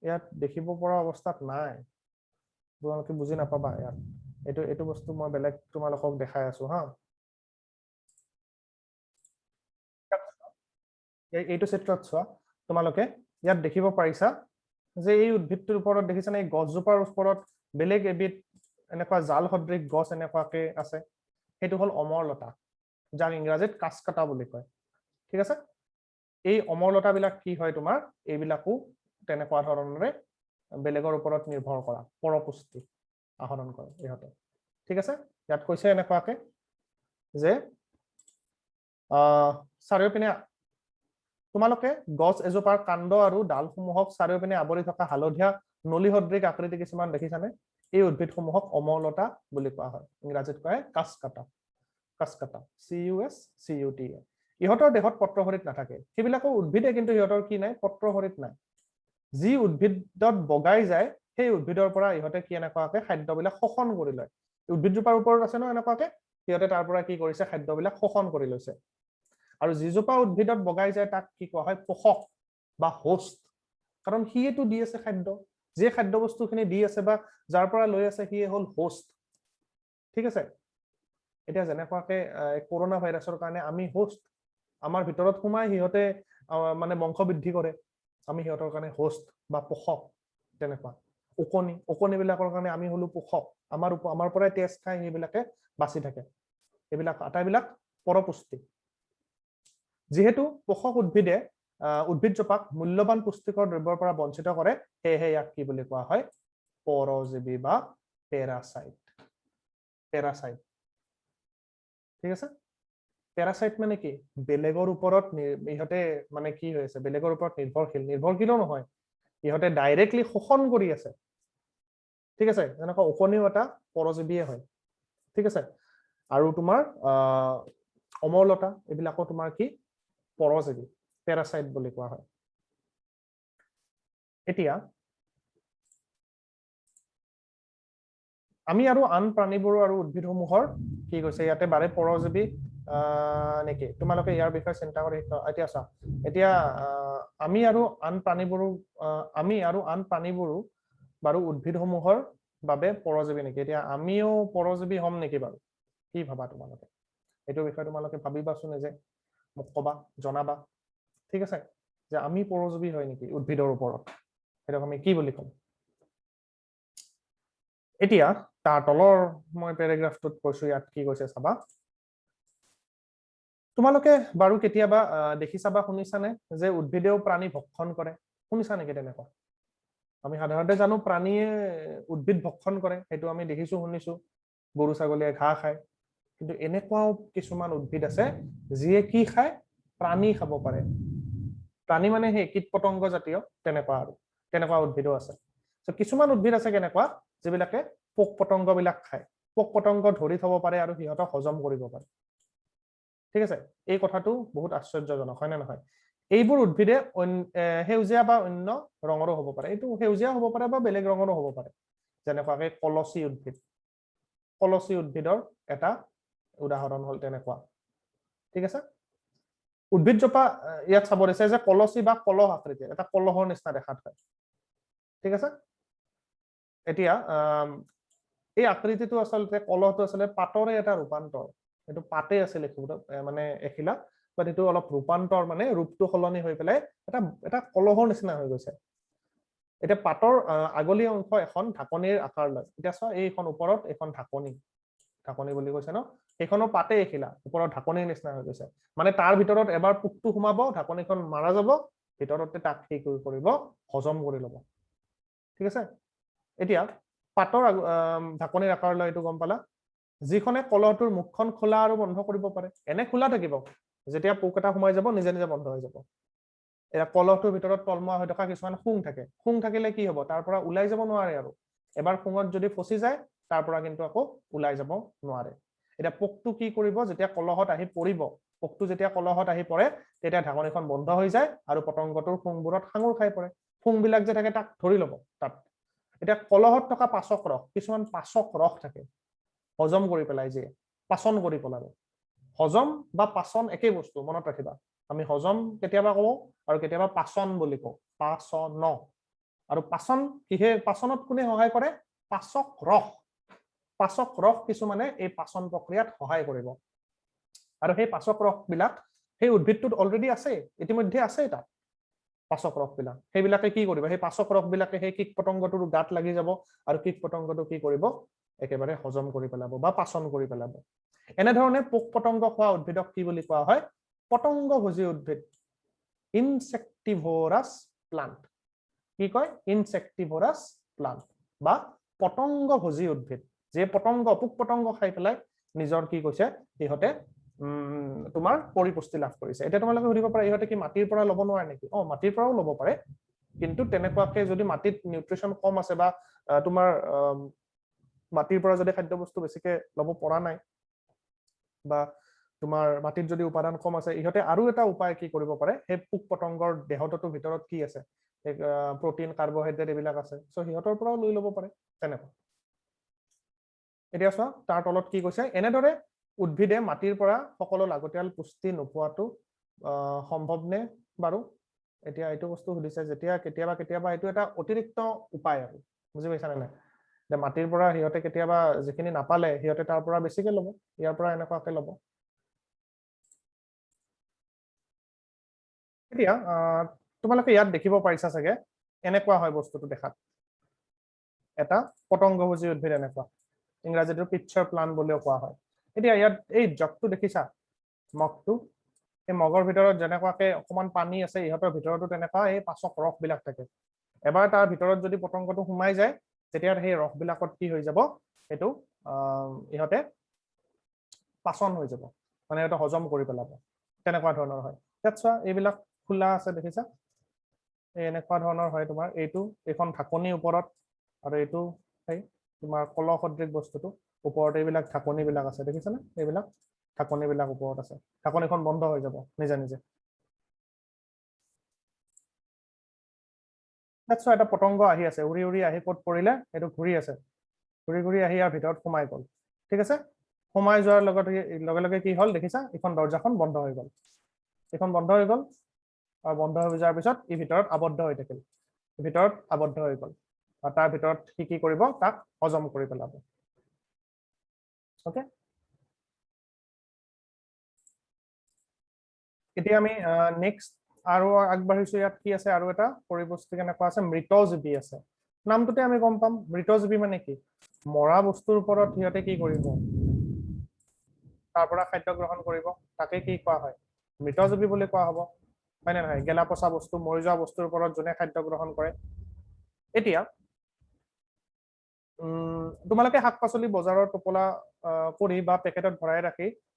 ইয়াত দেখিব পৰা অৱস্থাত নাই তোমালোকে বুজি নাপাবা ইয়াত এইটো বস্তু মই বেলেগ তোমালোকক দেখাই আছো হা এইটো চিত্ৰত চোৱা তোমালোকে ইয়াত দেখিব পাৰিছা যে এই উদ্ভিদটোৰ ওপৰত দেখিছানে এই গছজোপাৰ ওপৰত বেলেগ এবিধ এনেকুৱা জাল সদৃশ গছ এনেকুৱাকে আছে সেইটো হ'ল অমৰলতা যাক ইংৰাজীত কাচকাটা বুলি কয় ঠিক আছে এই অমৰলতাবিলাক কি হয় তোমাৰ এইবিলাকো তেনেকুৱা ধৰণৰে বেলেগৰ ওপৰত নিৰ্ভৰ কৰা পৰপুষ্টি আহৰণ কৰে ইহঁতে ঠিক আছে ইয়াত কৈছে এনেকুৱাকে যে চাৰিওপিনে তোমালোকে গছ এজোপাৰ কাণ্ড আৰু ডালসমূহক চাৰিওপিনে আৱৰি থকা হালধীয়া নলী সদৃশ আকৃতি কিছুমান দেখিছানে এই উদ্ভিদসমূহক অমৰলতা বুলি কোৱা হয় ইংৰাজীত কয় কাচকাটা CUSCUTA ইহঁতৰ দেহত পত্ৰশৰীত নাথাকে সেইবিলাকৰ উদ্ভিদে কিন্তু ইহঁতৰ কি নাই পত্ৰশৰীত নাই যি উদ্ভিদত বগাই যায় সেই উদ্ভিদৰ পৰা ইহঁতে কি এনেকুৱাকে খাদ্যবিলাক শোষণ কৰি লয় উদ্ভিদজোপাৰ ওপৰত আছে ন এনেকুৱাকে সিহঁতে তাৰ পৰা কি কৰিছে খাদ্যবিলাক শোষণ কৰি লৈছে আৰু যিজোপা উদ্ভিদত বগাই যায় তাক কি কোৱা হয় পোষক বা হোষ্ট কাৰণ সিয়েটো দি আছে খাদ্য যে খাদ্য বস্তুখিনি দি আছে বা যাৰ পৰা লৈ আছে সিয়ে হ'ল হোষ্ট ঠিক আছে এতিয়া যেনেকুৱাকে কৰোনা ভাইৰাছৰ কাৰণে আমি হোষ্ট আমাৰ ভিতৰত সোমাই সিহঁতে মানে বংশ বৃদ্ধি কৰে আমি সিহঁতৰ কাৰণে হোষ্ট বা পোষক তেনেকুৱা ওকণিবিলাকৰ কাৰণে আমি হলো পোষক আমাৰ পৰাই তেজ খাই সেইবিলাকে বাচি থাকে এইবিলাক আটাইবিলাক পৰপুষ্টি যেহেতু পোষক উদ্ভিদে উদ্ভিদজোপাক মূল্যৱান পুষ্টিকৰ দ্ৰব্যৰ পৰা বঞ্চিত কৰে সেয়েহে ইয়াক কি বুলি কোৱা হয় পৰজীৱী বা পেৰাসাইট ঠিক আছে পেৰাসাইট মানে কি বেলেগৰ ওপৰত ইহঁতে মানে কি হৈ আছে বেলেগৰ ওপৰত নিৰ্ভৰশীলো নহয় ইহঁতে ডাইৰেক্টলি শোষণ কৰি আছে ঠিক আছে যেনেকুৱা ওকণিও এটা পৰজীৱীয়ে হয় ঠিক আছে আৰু তোমাৰ অমৰলতা এইবিলাকো তোমাৰ কি পৰজীৱী পেৰাসাইট বুলি কোৱা হয় এতিয়া আমি আৰু আন প্ৰাণীবোৰ আৰু উদ্ভিদসমূহৰ কি কৈছে ইয়াতে বাৰে পৰজীৱী নেকি তোমালোকে ইয়াৰ বিষয়ে চিন্তা কৰি এতিয়া চা এতিয়া আমি আৰু আন প্ৰাণীবোৰো বাৰু উদ্ভিদসমূহৰ বাবে পৰজীৱী নেকি এতিয়া আমিও পৰজীৱী হ'ম নেকি বাৰু কি ভাবা তোমালোকে এইটো বিষয়ে তোমালোকে ভাবিবাচোন যে মোক কবা জনাবা ঠিক আছে যে আমি পৰজীৱী হয় নেকি উদ্ভিদৰ ওপৰত সেইটো আমি কি বুলি ক'ম এতিয়া তাৰ তলৰ মই পেৰাগ্ৰাফটোত কৈছো ইয়াত কি কৈছে চাবা তোমালোকে বাৰু কেতিয়াবা দেখিছা বা শুনিছানে যে উদ্ভিদেও প্ৰাণী ভক্ষণ কৰে শুনিছা নেকি তেনেকুৱা আমি সাধাৰণতে জানো প্ৰাণীয়ে উদ্ভিদ ভক্ষণ কৰে সেইটো আমি দেখিছো শুনিছো গৰু ছাগলীয়ে ঘাঁহ খায় কিন্তু এনেকুৱাও কিছুমান উদ্ভিদ আছে যিয়ে কি খায় প্ৰাণী খাব পাৰে প্ৰাণী মানে সেই কীট পতংগ জাতীয় তেনেকুৱা উদ্ভিদো আছে কিছুমান উদ্ভিদ আছে কেনেকুৱা যিবিলাকে পোক পতংগ বিলাক খায় পোক পতংগ ধৰি থব পাৰে আৰু সিহঁতক হজম কৰিব পাৰে ঠিক আছে এই কথাটো বহুত আশ্চৰ্যজনক হয় নে নহয় এইবোৰ উদ্ভিদে সেউজীয়া বা অন্য ৰঙৰো হ'ব পাৰে এইটো সেউজীয়া হ'ব পাৰে বা বেলেগ ৰঙৰো হ'ব পাৰে যেনেকুৱাকে কলচী উদ্ভিদৰ এটা উদাহৰণ হ'ল তেনেকুৱা ঠিক আছে উদ্ভিদজোপা ইয়াত চাব দিছে যে কলচী বা কলহ আকৃতিৰ এটা কলহৰ নিচিনা দেখাত হয় ঠিক আছে এতিয়া এই আকৃতিটো আচলতে কলহটো আচলতে পাতৰে এটা ৰূপান্তৰ এইটো পাতে আছিল মানে এখিলা বাট এইটো অলপ ৰূপান্তৰ মানে ৰূপটো সলনি হৈ পেলাই এটা কলহৰ নিচিনা হৈ গৈছে এতিয়া পাতৰ আগলি অংশ এখন ঢাকনিৰ আকাৰ লয় এতিয়া চোৱা এইখন ওপৰত এখন ঢাকনি ঢাকনি বুলি কৈছে ন, সেইখনো পাতে এখিলা ওপৰত ঢাকনিৰ নিচিনা হৈ গৈছে, মানে তাৰ ভিতৰত এবাৰ পোকটো সোমাব, ঢাকনিখন মাৰা যাব, ভিতৰতে তাক কি কৰিব হজম কৰি ল'ব। ঠিক আছে, এতিয়া পাতৰ ঢাকনিৰ আকাৰ লয় এইটো গম পালা, যিখনে কলহটোৰ মুখখন খোলা আৰু বন্ধ কৰিব পাৰে, এনে খোলা থাকিব, যেতিয়া পোক এটা সোমাই যাব নিজে নিজে বন্ধ হৈ যাব। এতিয়া কলহটোৰ ভিতৰত তলমুৱা হৈ থকা কিছুমান শুং থাকে, শুং থাকিলে কি হ'ব, তাৰ পৰা ওলাই যাব নোৱাৰে, আৰু এবাৰ শুঙত যদি ফচি যায় তাৰ পৰা কিন্তু আকৌ ওলাই যাব নোৱাৰে। এতিয়া পোকটো কি কৰিব, যেতিয়া কলহত আহি পৰিব, পোকটো যেতিয়া কলহত আহি পৰে তেতিয়া ঢাকনিখন বন্ধ হৈ যায় আৰু পতংগটোৰ শুংবোৰত সাঙুৰ খাই পৰে, শুংবিলাক যে থাকে তাক ধৰি ল'ব তাত। এতিয়া কলহত থকা পাচক ৰস, কিছুমান পাচক ৰস থাকে, হজম কৰি পেলাই, যে পাচন কৰি পেলাব। হজম বা পাচন একেই বস্তু, মনত ৰাখিবা, আমি হজম কেতিয়াবা কওঁ আৰু কেতিয়াবা পাচন বুলি কওঁ, পাচন। আৰু পাচন কিহে, পাচনত কোনে সহায় কৰে, পাচক ৰস, পাচক ৰস কিছুমানে এই পাচন প্ৰক্ৰিয়াত সহায় কৰিব। আৰু সেই পাচক ৰস বিলাক সেই উদ্ভিদটোত অলৰেডি আছে, ইতিমধ্যে আছে তাত পাচক ৰস বিলাক, সেইবিলাকে কি কৰিব, সেই পাচক ৰস বিলাকে সেই কীট পতংগটোৰ গাত লাগি যাব আৰু কীট পতংগটো কি কৰিব, একেবাৰে হজম কৰি পেলাব বা পাচন কৰি পেলাব। এনেধৰণে পোক পতংগ খোৱা উদ্ভিদক কি বুলি কোৱা হয়, পতংগভোজী উদ্ভিদ, ইনসেক্টিভোৰাছ প্লান্ট। কি কয়, ইনসেক্টিভোৰাছ প্লান্ট বা পতংগভোজী উদ্ভিদ, যে পতংগ পোক পতংগ খাই পেলাই নিজৰ কি কৈছে সিহঁতে তোমাৰ পৰিপুষ্টি লাভ কৰিছে। এতিয়া তোমালোকে সুধিব পাৰা ইহঁতে কি মাটিৰ পৰা ল'ব নোৱাৰে নেকি, মাটিৰ পৰাও ল'ব পাৰে, কিন্তু তেনেকুৱাকে যদি মাটিত নিউট্ৰিশ্যন কম আছে বা তোমাৰ মাটিৰ পৰা যদি খাদ্য বস্তু বেছিকে ল'ব পৰা নাই বা তোমাৰ মাটিত যদি উপাদান কম আছে, ইহঁতে আৰু এটা উপায় কি কৰিব পাৰে, সেই পোক পতংগৰ দেহটোৰ ভিতৰত কি আছে, প্ৰটিন কাৰ্বহাইড্ৰেট এইবিলাক আছে, চ' সিহঁতৰ পৰাও লৈ ল'ব পাৰে তেনেকুৱা। এতিয়া চোৱা তাৰ তলত কি কৈছে, এনেদৰে উদ্ভিদে মাটিৰ পৰা সকলো লাগতিয়াল পুষ্টি নোপোৱাটো সম্ভৱ নে বাৰু। এতিয়া এইটো বস্তু সুধিছে, যেতিয়া কেতিয়াবা কেতিয়াবা এইটো এটা অতিৰিক্ত উপায় আৰু, বুজি পাইছানে নাই, যে মাটিৰ পৰা সিহঁতে কেতিয়াবা যিখিনি নাপালে সিহঁতে তাৰ পৰা বেছিকে ল'ব, ইয়াৰ পৰা এনেকুৱাকে ল'ব। এতিয়া তোমালোকে ইয়াত দেখিব পাৰিছা চাগে, এনেকুৱা হয় বস্তুটো দেখাত, এটা পতংগভোজী উদ্ভিদ এনেকুৱা, ইংৰাজীটো পিটচাৰ প্লান্ট বুলিও কোৱা হয়। এতিয়া ইয়াত এই জগটো দেখিছা, মগটো, এই মগৰ ভিতৰত যেনেকুৱাকে অকমান পানী আছে, ইহঁতৰ ভিতৰতো তেনেকুৱা এই পাচক ৰস বিলাক থাকে। এবাৰ তাৰ ভিতৰত যদি পতংগটো সোমাই যায়, তেতিয়া সেই ৰস বিলাকত কি হৈ যাব, সেইটো ইহঁতে পাচন হৈ যাব, মানে ইহঁতে হজম কৰি পেলাব, তেনেকুৱা ধৰণৰ হয়। ইয়াত চোৱা এইবিলাক খোলা আছে দেখিছা, এই এনেকুৱা ধৰণৰ হয় তোমাৰ, এইটো এইখন ঢাকনিৰ ওপৰত, আৰু এইটো সেই তোমাৰ কলহ সদৃশ বস্তুটো ওপৰত এইবিলাক ঢাকনি বিলাক আছে, দেখিছানে, এইবিলাক ঢাকনি বিলাক ওপৰত আছে, ঢাকনিখন বন্ধ হৈ যাব নিজে নিজে। এটা পতংগ আহি আছে, উৰি উৰি আহি ক'ত পৰিলে, এইটো ঘূৰি আছে, ঘূৰি ঘূৰি আহি ইয়াৰ ভিতৰত সোমাই গ'ল। ঠিক আছে, সোমাই যোৱাৰ লগে লগে কি হ'ল দেখিছা, এইখন দৰ্জাখন বন্ধ হৈ গ'ল, এইখন বন্ধ হৈ গ'ল, আৰু বন্ধ হৈ যোৱাৰ পিছত ই ভিতৰত আবদ্ধ হৈ থাকিল, ভিতৰত আবদ্ধ হৈ গ'ল, আৰু তাৰ ভিতৰত কি কৰিব, তাক হজম কৰি পেলাব। অকে, এতিয়া আমি নেক্সট আৰু আগবাঢ়িছো, ইয়াত কি আছে, আৰু এটা পৰিপুষ্টি কেনেকুৱা আছে, মৃতজীৱী আছে। নামটোতে আমি গম পাম মৃতজীৱী মানে কি, মৰা বস্তুৰ ওপৰত সিহঁতে কি কৰিব, তাৰ পৰা খাদ্য গ্ৰহণ কৰিব, তাকে কি কোৱা হয়, মৃতজীৱী বুলি কোৱা হ'ব, হয় নে নহয়, গেলা পচা বস্তু, মৰি যোৱা বস্তুৰ ওপৰত যোনে খাদ্য গ্ৰহণ কৰে। এতিয়া তোমালোকে শাক পাচলি বজাৰৰ টোপোলা কৰি বা পেকেটত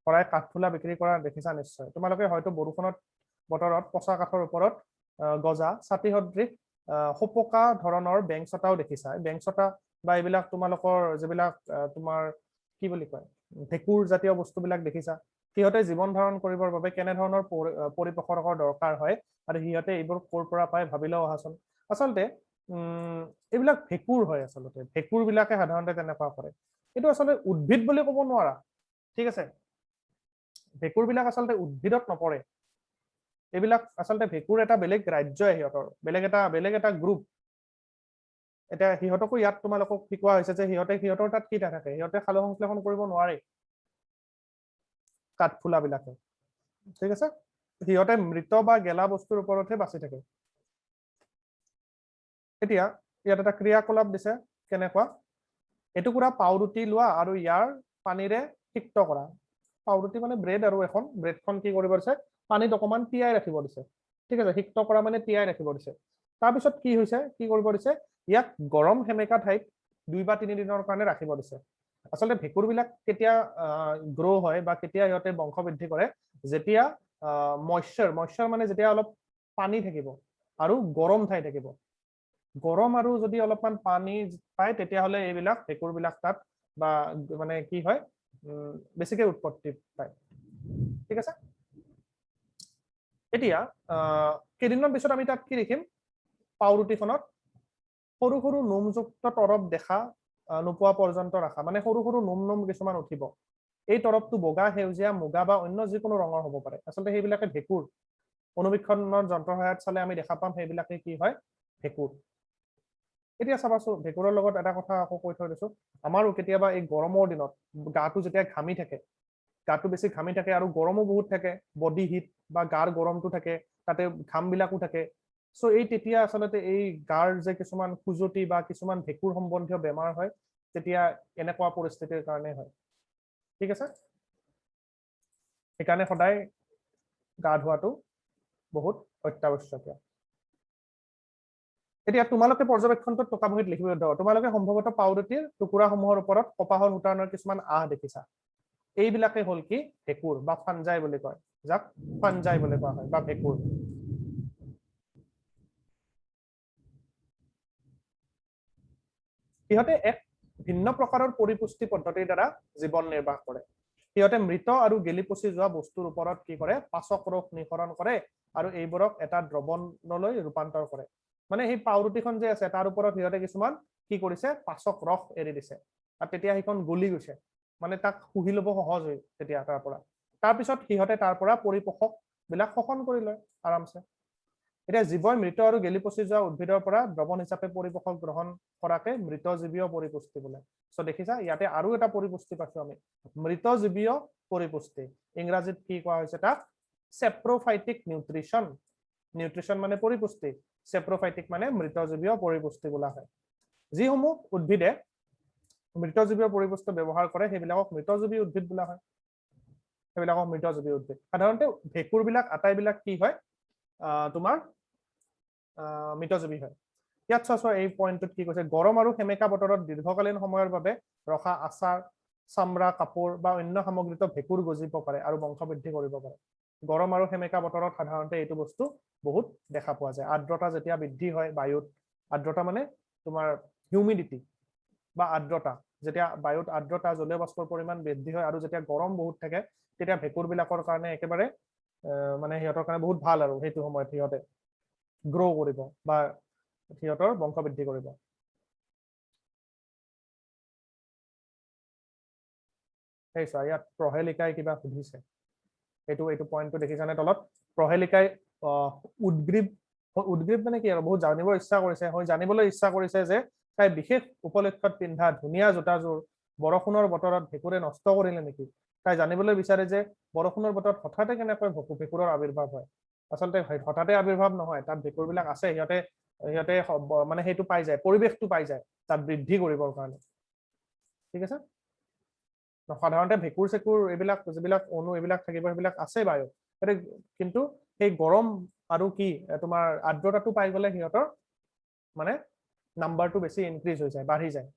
ভৰাই কাঠফুলা বিক্ৰী কৰা দেখিছা নিশ্চয়। তোমালোকে হয়তো বৰষুণত বতৰত পচা কাঠৰ ওপৰত গজা ছাতি সদৃশ সোপোকা ধৰণৰ বেংচটাও দেখিছা। বেংচটা বা এইবিলাক তোমালোকৰ যিবিলাক তোমাৰ কি বুলি কয়, ভেঁকুৰ জাতীয় বস্তুবিলাক দেখিছা। সিহঁতে জীৱন ধাৰণ কৰিবৰ বাবে কেনেধৰণৰ পৰিপোষকৰ দৰকাৰ হয় আৰু সিহঁতে এইবোৰ ক'ৰ পৰা পায় ভাবিলেও অহাচোন। আচলতে এইবিলাক ভেঁকুৰ হয়, আচলতে ভেঁকুৰ বিলাকে সাধাৰণতে তেনেকুৱা কৰে। এইটো আচলতে উদ্ভিদ বুলি ক'ব নোৱাৰা, ঠিক আছে। ভেঁকুৰ বিলাক আচলতে উদ্ভিদত নপৰে, এইবিলাক আচলতে ভেঁকুৰ এটা বেলেগ ৰাজ্যই, সিহঁতৰ বেলেগ এটা গ্ৰুপ। এতিয়া সিহঁতকো ইয়াত তোমালোকক শিকোৱা হৈছে যে সিহঁতৰ তাত কি থাকে, সিহঁতে সালোক সংশ্লেষণ কৰিব নোৱাৰে কাঠফুলা বিলাকে, ঠিক আছে। সিহঁতে মৃত বা গেলা বস্তুৰ ওপৰতহে বাচি থাকে। এতিয়া ইয়াত এটা ক্ৰিয়াকলাপ দিছে, কেনেকুৱা, এটুকুৰা পাওৰুটি লোৱা আৰু ইয়াৰ পানীৰে সিক্ত কৰা পাউৰুটি মানে ব্ৰেড আৰু এখন ব্ৰেডখন কি কৰিব দিছে পানীত অকমান তিয়াই ৰাখিব দিছে ঠিক আছে সিক্ত কৰা মানে তিয়াই ৰাখিব দিছে তাৰপিছত কি হৈছে কি কৰিব দিছে ইয়াক গৰম সেমেকা ঠাইত 2 বা 3 দিনৰ কাৰণে ৰাখিব দিছে আসলে ভেকুৰবিলাক কেতিয়া গ্ৰো হয় বা কেতিয়া ইহতে বংশ বৃদ্ধি কৰে যেতিয়া ময়শ্চাৰ মানে যেতিয়া অলপ পানী থাকিব আৰু গৰম ঠাই থাকিব গৰম আৰু যদি অলপমান পানী পায় তেতিয়া হলে এইবিলাক ভেকুৰবিলাক তাত বা মানে কি হয় বেছিকে উৎপত্তি পায় ঠিক আছে এতিয়া কেইদিনমান পিছত আমি তাত কি দেখিম পাউৰুটিখনত সৰু সৰু নোমযুক্ত তৰপ দেখা নোপোৱা পৰ্যন্ত ৰাখা মানে সৰু সৰু নোম কিছুমান উঠিব এই তৰপটো বগা সেউজীয়া মুগা বা অন্য যিকোনো ৰঙৰ হ'ব পাৰে আচলতে সেইবিলাকে ভেকুৰ অনুবীক্ষণৰ যন্ত্ৰৰ সহায়ত চালে আমি দেখা পাম সেইবিলাকে কি হয় ভেকুৰ এতিয়া চাবাচোন ভেকুৰৰ লগত এটা কথা আকৌ কৈ থৈ দিছো আমাৰো কেতিয়াবা এই গৰমৰ দিনত গাটো যেতিয়া ঘামি থাকে গাটো বেছি ঘামি থাকে আৰু গৰমো বহুত থাকে বডি হিট বা গাৰ গৰমটো থাকে তাতে ঘামবিলাকো থাকে সো এই তেতিয়া আসলতে এই গাৰ যে কিছুমান খুজতি বা কিছুমান ভেকুৰ সম্বন্ধীয় বেমাৰ হয় তেতিয়া এনেকুৱা পৰিস্থিতিৰ কাৰণে হয় ঠিক আছে সেইকাৰণে সদায় গা ধোৱাটো বহুত অত্যাৱশ্যকীয় এতিয়া তোমালোকে পৰ্যবেক্ষণটোত টকা বহীত লিখিব তোমালোকে সম্ভৱতঃ পাউৰুটিৰ টুকুৰাসমূহৰ ওপৰত কপাহৰ সূতানৰ কিছুমান আহ দেখিছা এইবিলাকে হল কি ভেকুৰ বা ফানজাই বুলি কয় যাক ফানজাই বুলি কোৱা হয় বা ভেকুৰ সিহঁতে এক ভিন্ন প্ৰকাৰৰ পৰিপুষ্টি পদ্ধতিৰ দ্বাৰা জীৱন নিৰ্বাহ কৰে সিহঁতে মৃত আৰু গেলি পচি যোৱা বস্তুৰ ওপৰত কি কৰে পাচক ৰস নিঃসৰণ কৰে আৰু এইবোৰক এটা দ্ৰৱণলৈ ৰূপান্তৰ কৰে মানে সেই পাউৰুটিখন যে আছে তাৰ ওপৰত সিহঁতে কিছুমান কি কৰিছে পাচক ৰস এৰি দিছে আৰু তেতিয়া সেইখন গলি গৈছে মানে তাক শুহি ল'ব সহজ হয় তেতিয়া তাৰপিছত সিহঁতে তাৰ পৰা পৰিপোষক বিলাক শোষণ কৰি লয় আৰামছে এতিয়া জীৱই মৃত আৰু গেলি পচি যোৱা উদ্ভিদৰ পৰা দ্ৰৱণ হিচাপে পৰিপোষক গ্ৰহণ কৰাকে মৃতজীৱীয় পৰিপুষ্টি বোলে সো দেখিছা ইয়াতে আৰু এটা পৰিপুষ্টি পাইছো আমি মৃতজীৱীয় পৰিপুষ্টি ইংৰাজীত কি কোৱা হৈছে তাক সেপ্ৰোফাইটিক নিউট্ৰিশন মানে পৰিপুষ্টি সেপ্ৰোফাইটিক মানে মৃতজীৱীয় পৰিপুষ্টি বোলা হয় যিসমূহ উদ্ভিদে মৃতজীৱীয় পৰিপুষ্টি ব্যৱহাৰ কৰে সেইবিলাকক মৃতজীৱী উদ্ভিদ বোলা হয় সেইবিলাকক মৃতজীৱী উদ্ভিদ সাধাৰণতে ভেকুৰবিলাক আটাইবিলাক কি হয় তোমাৰ মৃতজীৱী হয় ইয়াত চাচোৱা এই পইণ্টত কি কৈছে গৰম আৰু সেমেকা বতৰত দীৰ্ঘকালীন সময়ৰ বাবে ৰখা আচাৰ চামৰা কাপোৰ বা অন্য সামগ্ৰীত ভেকুৰ গজিব পাৰে আৰু বংশবৃদ্ধি কৰিব পাৰে গৰম আৰু সেমেকা বতৰত সাধাৰণতে এইটো বস্তু বহুত দেখা পোৱা যায় আৰ্দ্ৰতা যেতিয়া বৃদ্ধি হয় বায়ুত আৰ্দ্ৰতা মানে তোমাৰ হিউমিডিটি বা আৰ্দ্ৰতা যেতিয়া বায়ুত আৰ্দ্ৰতা জলীয় বাষ্পৰ পৰিমাণ বৃদ্ধি হয় আৰু যেতিয়া গৰম বহুত থাকে তেতিয়া ভেকুৰবিলাকৰ কাৰণে একেবাৰে মানে সিহঁতৰ কাৰণে বহুত ভাল আৰু সেইটো সময়ত সিহঁতে গ্ৰো কৰিব বা সিহঁতৰ বংশবৃদ্ধি কৰিব সেই চোৱা ইয়াত প্ৰহেলিকাই কিবা সুধিছে এইটো পইণ্টটো দেখিছানে তলত প্ৰহেলিকাই উদ্গ্ৰীব মানে কি আৰু বহুত জানিব ইচ্ছা কৰিছে জানিবলৈ ইচ্ছা কৰিছে যে তাই বিশেষ উপলক্ষত পিন্ধা ধুনীয়া জোতাযোৰ বৰষুণৰ বতৰত ভেকুৰে নষ্ট কৰিলে নেকি তাই জানিবলৈ বিচাৰে যে বৰষুণৰ বতৰত হঠাতে কেনেকৈ ভেকুৰৰ আবিৰ্ভাৱ হয় আচলতে হঠাতে আবিৰ্ভাৱ নহয় তাত ভেকুৰবিলাক আছে সিহঁতে মানে সেইটো পাই যায় পৰিৱেশটো পাই যায় তাত বৃদ্ধি কৰিবৰ কাৰণে ঠিক আছে সাধাৰণতে ভেকুৰ চেকুৰ এইবিলাক যিবিলাক অণু এইবিলাক থাকিব সেইবিলাক আছে বায়ু কিন্তু সেই গৰম আৰু কি তোমাৰ আৰ্দ্ৰতাটো পাই গলে সিহঁতৰ মানে নাম্বাৰটো বেছি ইনক্ৰিজ হৈ যায় বাঢ়ি যায়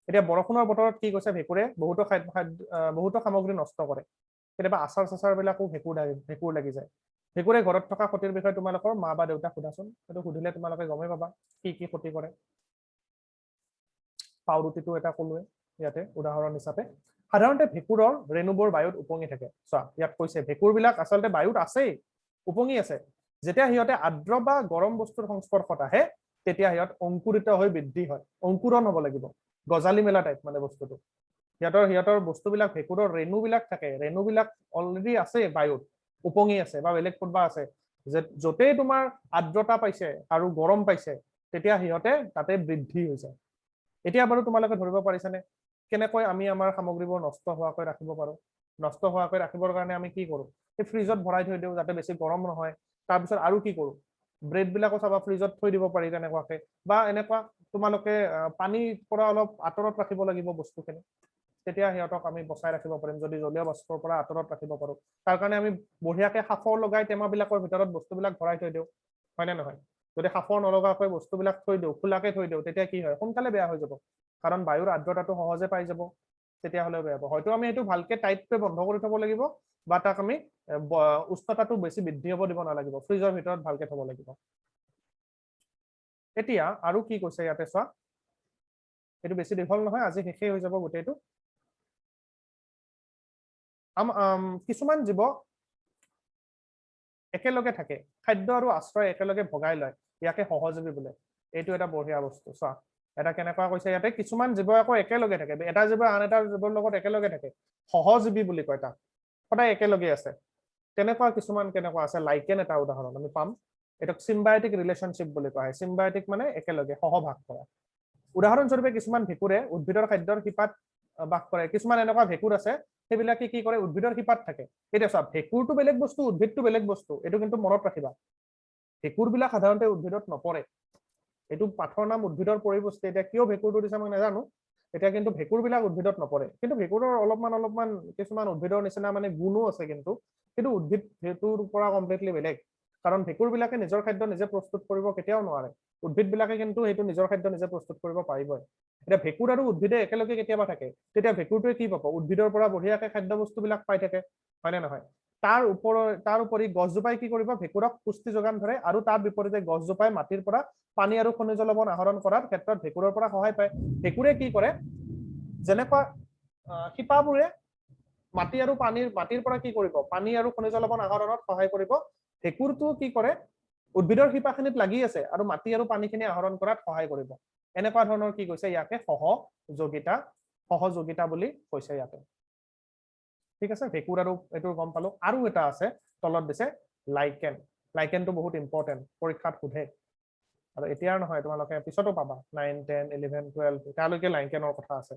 এতিয়া বৰষুণৰ বতৰত কি কৈছে ভেকুৰে বহুতো সামগ্ৰী নষ্ট কৰে কেতিয়াবা আচাৰ চাচাৰ বিলাকো ভেকুৰ লাগি যায় ভেকুৰে ঘৰত থকা ক্ষতিৰ বিষয়ে তোমালোকৰ মা বা দেউতাক সোধাচোন সেইটো সুধিলে তোমালোকে গমেই পাবা কি কি ক্ষতি কৰে পাউৰুটিটো এটা ক'লোৱে ইয়াতে উদাহৰণ হিচাপে সাধাৰণতে ভেকুৰৰ ৰেণুবোৰ বায়ুত উপঙি থাকে চোৱা ইয়াত কৈছে ভেকুৰবিলাক আচলতে বায়ুত আছেই উপঙি আছে যেতিয়া সিহঁতে আৰ্দ্ৰ বা গৰম বস্তুৰ সংস্পৰ্শত আহে তেতিয়া সিহঁত অংকুৰিত হৈ বৃদ্ধি হয় অংকুৰণ হ'ব লাগিব গজালি মেলা টাইপ মানে বস্তুটো সিহঁতৰ বস্তুবিলাক ভেকুৰৰ ৰেণুবিলাক থাকে ৰেণুবিলাক অলৰেডি আছে বায়ুত উপঙি আছে বা বেলেগ ক'ৰবা আছে যে য'তেই তোমাৰ আৰ্দ্ৰতা পাইছে আৰু গৰম পাইছে তেতিয়া সিহঁতে তাতে বৃদ্ধি হৈ যায় এতিয়া বাৰু তোমালোকে ধৰিব পাৰিছানে কেনেকৈ আমি আমাৰ সামগ্ৰীবোৰ নষ্ট হোৱাকৈ ৰাখিব পাৰো নষ্ট হোৱাকৈ ৰাখিবৰ কাৰণে আমি কি কৰো এই ফ্ৰিজত ভৰাই থৈ দিওঁ যাতে বেছি গৰম নহয় তাৰপিছত আৰু কি কৰো ব্ৰেড বিলাকো চাবা ফ্ৰিজত থৈ দিব পাৰি তেনেকুৱাকে বা এনেকুৱা তোমালোকে পানীৰ পৰা অলপ আঁতৰত ৰাখিব লাগিব বস্তুখিনি তেতিয়া সিহঁতক আমি বচাই ৰাখিব পাৰিম যদি জলীয় বাষ্পৰ পৰা আঁতৰত ৰাখিব পাৰো তাৰ কাৰণে আমি বঢ়িয়াকে সাফৰ লগাই টেমাবিলাকৰ ভিতৰত বস্তুবিলাক ভৰাই থৈ দিওঁ হয়নে নহয় যদি সাফৰ নলগাকৈ বস্তুবিলাক থৈ দিওঁ খোলাকে থৈ দিওঁ তেতিয়া কি হয় সোনকালে বেয়া হৈ যাব কাৰণ বায়ুৰ আৰ্দ্ৰতাটো সহজে পাই যাব তেতিয়াহ'লে বেয়া হ'ব হয়তো আমি এইটো ভালকে টাইটকৈ বন্ধ কৰি থব লাগিব বা তাক আমি উষ্ণতাটো বেছি বৃদ্ধি হ'ব দিব নালাগিব ফ্ৰিজৰ ভিতৰত ভালকে থব লাগিব এতিয়া আৰু কি কৈছে ইয়াতে চোৱা এইটো বেছি দীঘল নহয় আজি শেষেই হৈ যাব গোটেইটো কিছুমান জীৱ একেলগে থাকে খাদ্য আৰু আশ্ৰয় একেলগে ভগাই লয় ইয়াকে সহজীৱী বোলে এইটো এটা বঢ়িয়া বস্তু চোৱা এটা কেনেকুৱা কৈছে ইয়াতে কিছুমান জীৱ আকৌ একেলগে থাকে এটা জীৱ আন এটা জীৱৰ লগত একেলগে থাকে সহজীৱী বুলি কয় তাক সদায় একেলগে আছে তেনেকুৱা কিছুমান কেনেকুৱা আছে লাইকেন এটা উদাহৰণ আমি পাম এটাক সিম্বায়টিক ৰিলেশনশ্বিপ বুলি কোৱা হয় সিম্বায়টিক মানে একেলগে সহভাগ কৰা উদাহৰণস্বৰূপে কিছুমান ভেঁকুৰে উদ্ভিদৰ খাদ্যৰ শিপাত বাস কৰে কিছুমান এনেকুৱা ভেঁকুৰ আছে সেইবিলাকে কি কৰে উদ্ভিদৰ শিপাত থাকে এতিয়া চোৱা ভেঁকুৰটো বেলেগ বস্তু উদ্ভিদটো বেলেগ বস্তু এইটো কিন্তু মনত ৰাখিবা ভেঁকুৰবিলাক সাধাৰণতে উদ্ভিদত নপৰে এইটো পাঠৰ নাম উদ্ভিদৰ পৰিপুষ্টি এতিয়া কিয় ভেঁকুৰটো দিছে মই নাজানো এতিয়া কিন্তু ভেঁকুৰবিলাক উদ্ভিদত নপৰে কিন্তু ভেঁকুৰৰ অলপমান কিছুমান উদ্ভিদৰ নিচিনা মানে গুণো আছে কিন্তু উদ্ভিদ ভেঁকুৰৰ পৰা কমপ্লিটলি বেলেগ কাৰণ ভেঁকুৰবিলাকে নিজৰ খাদ্য নিজে প্ৰস্তুত কৰিব কেতিয়াও নোৱাৰে উদ্ভিদবিলাকে কিন্তু সেইটো নিজৰ খাদ্য নিজে প্ৰস্তুত কৰিব পাৰিবই এটা ভেঁকুৰ আৰু উদ্ভিদে একেলগে কেতিয়াবা থাকে তেতিয়া ভেঁকুৰটোৱে কি পাব উদ্ভিদৰ পৰা বঢ়িয়াকে খাদ্য বস্তুবিলাক পাই থাকে হয়নে নহয় তাৰ উপৰি গছজোপাই কি কৰিব ভেঁকুৰক পুষ্টি যোগান ধৰে আৰু তাৰ বিপৰীতে গছজোপাই মাটিৰ পৰা পানী আৰু খনিজ লৱণ আহৰণ কৰাৰ ক্ষেত্ৰত ভেঁকুৰৰ পৰা সহায় পায় ভেঁকুৰে কি কৰে যেনেকুৱা শিপাবোৰে মাটি আৰু মাটিৰ পৰা কি কৰিব পানী আৰু খনিজ লৱণ আহৰণত সহায় কৰিব ভেঁকুৰটো কি কৰে উদ্ভিদৰ শিপাখিনিত লাগি আছে আৰু মাটি আৰু পানীখিনি আহৰণ কৰাত সহায় কৰিব এনেকুৱা ধৰণৰ কি কৈছে ইয়াকে সহযোগিতা বুলি কৈছে ইয়াতে ঠিক আছে ভেঁকুৰ আৰু এইটো গম পালো আৰু এটা আছে তলত দিছে লাইকেনটো বহুত ইম্পৰ্টেন্ট পৰীক্ষাত সোধে আৰু এতিয়াৰ নহয় তোমালোকে পিছতো পাবা 9 10 11 12 তালৈকে লাইকেনৰ কথা আছে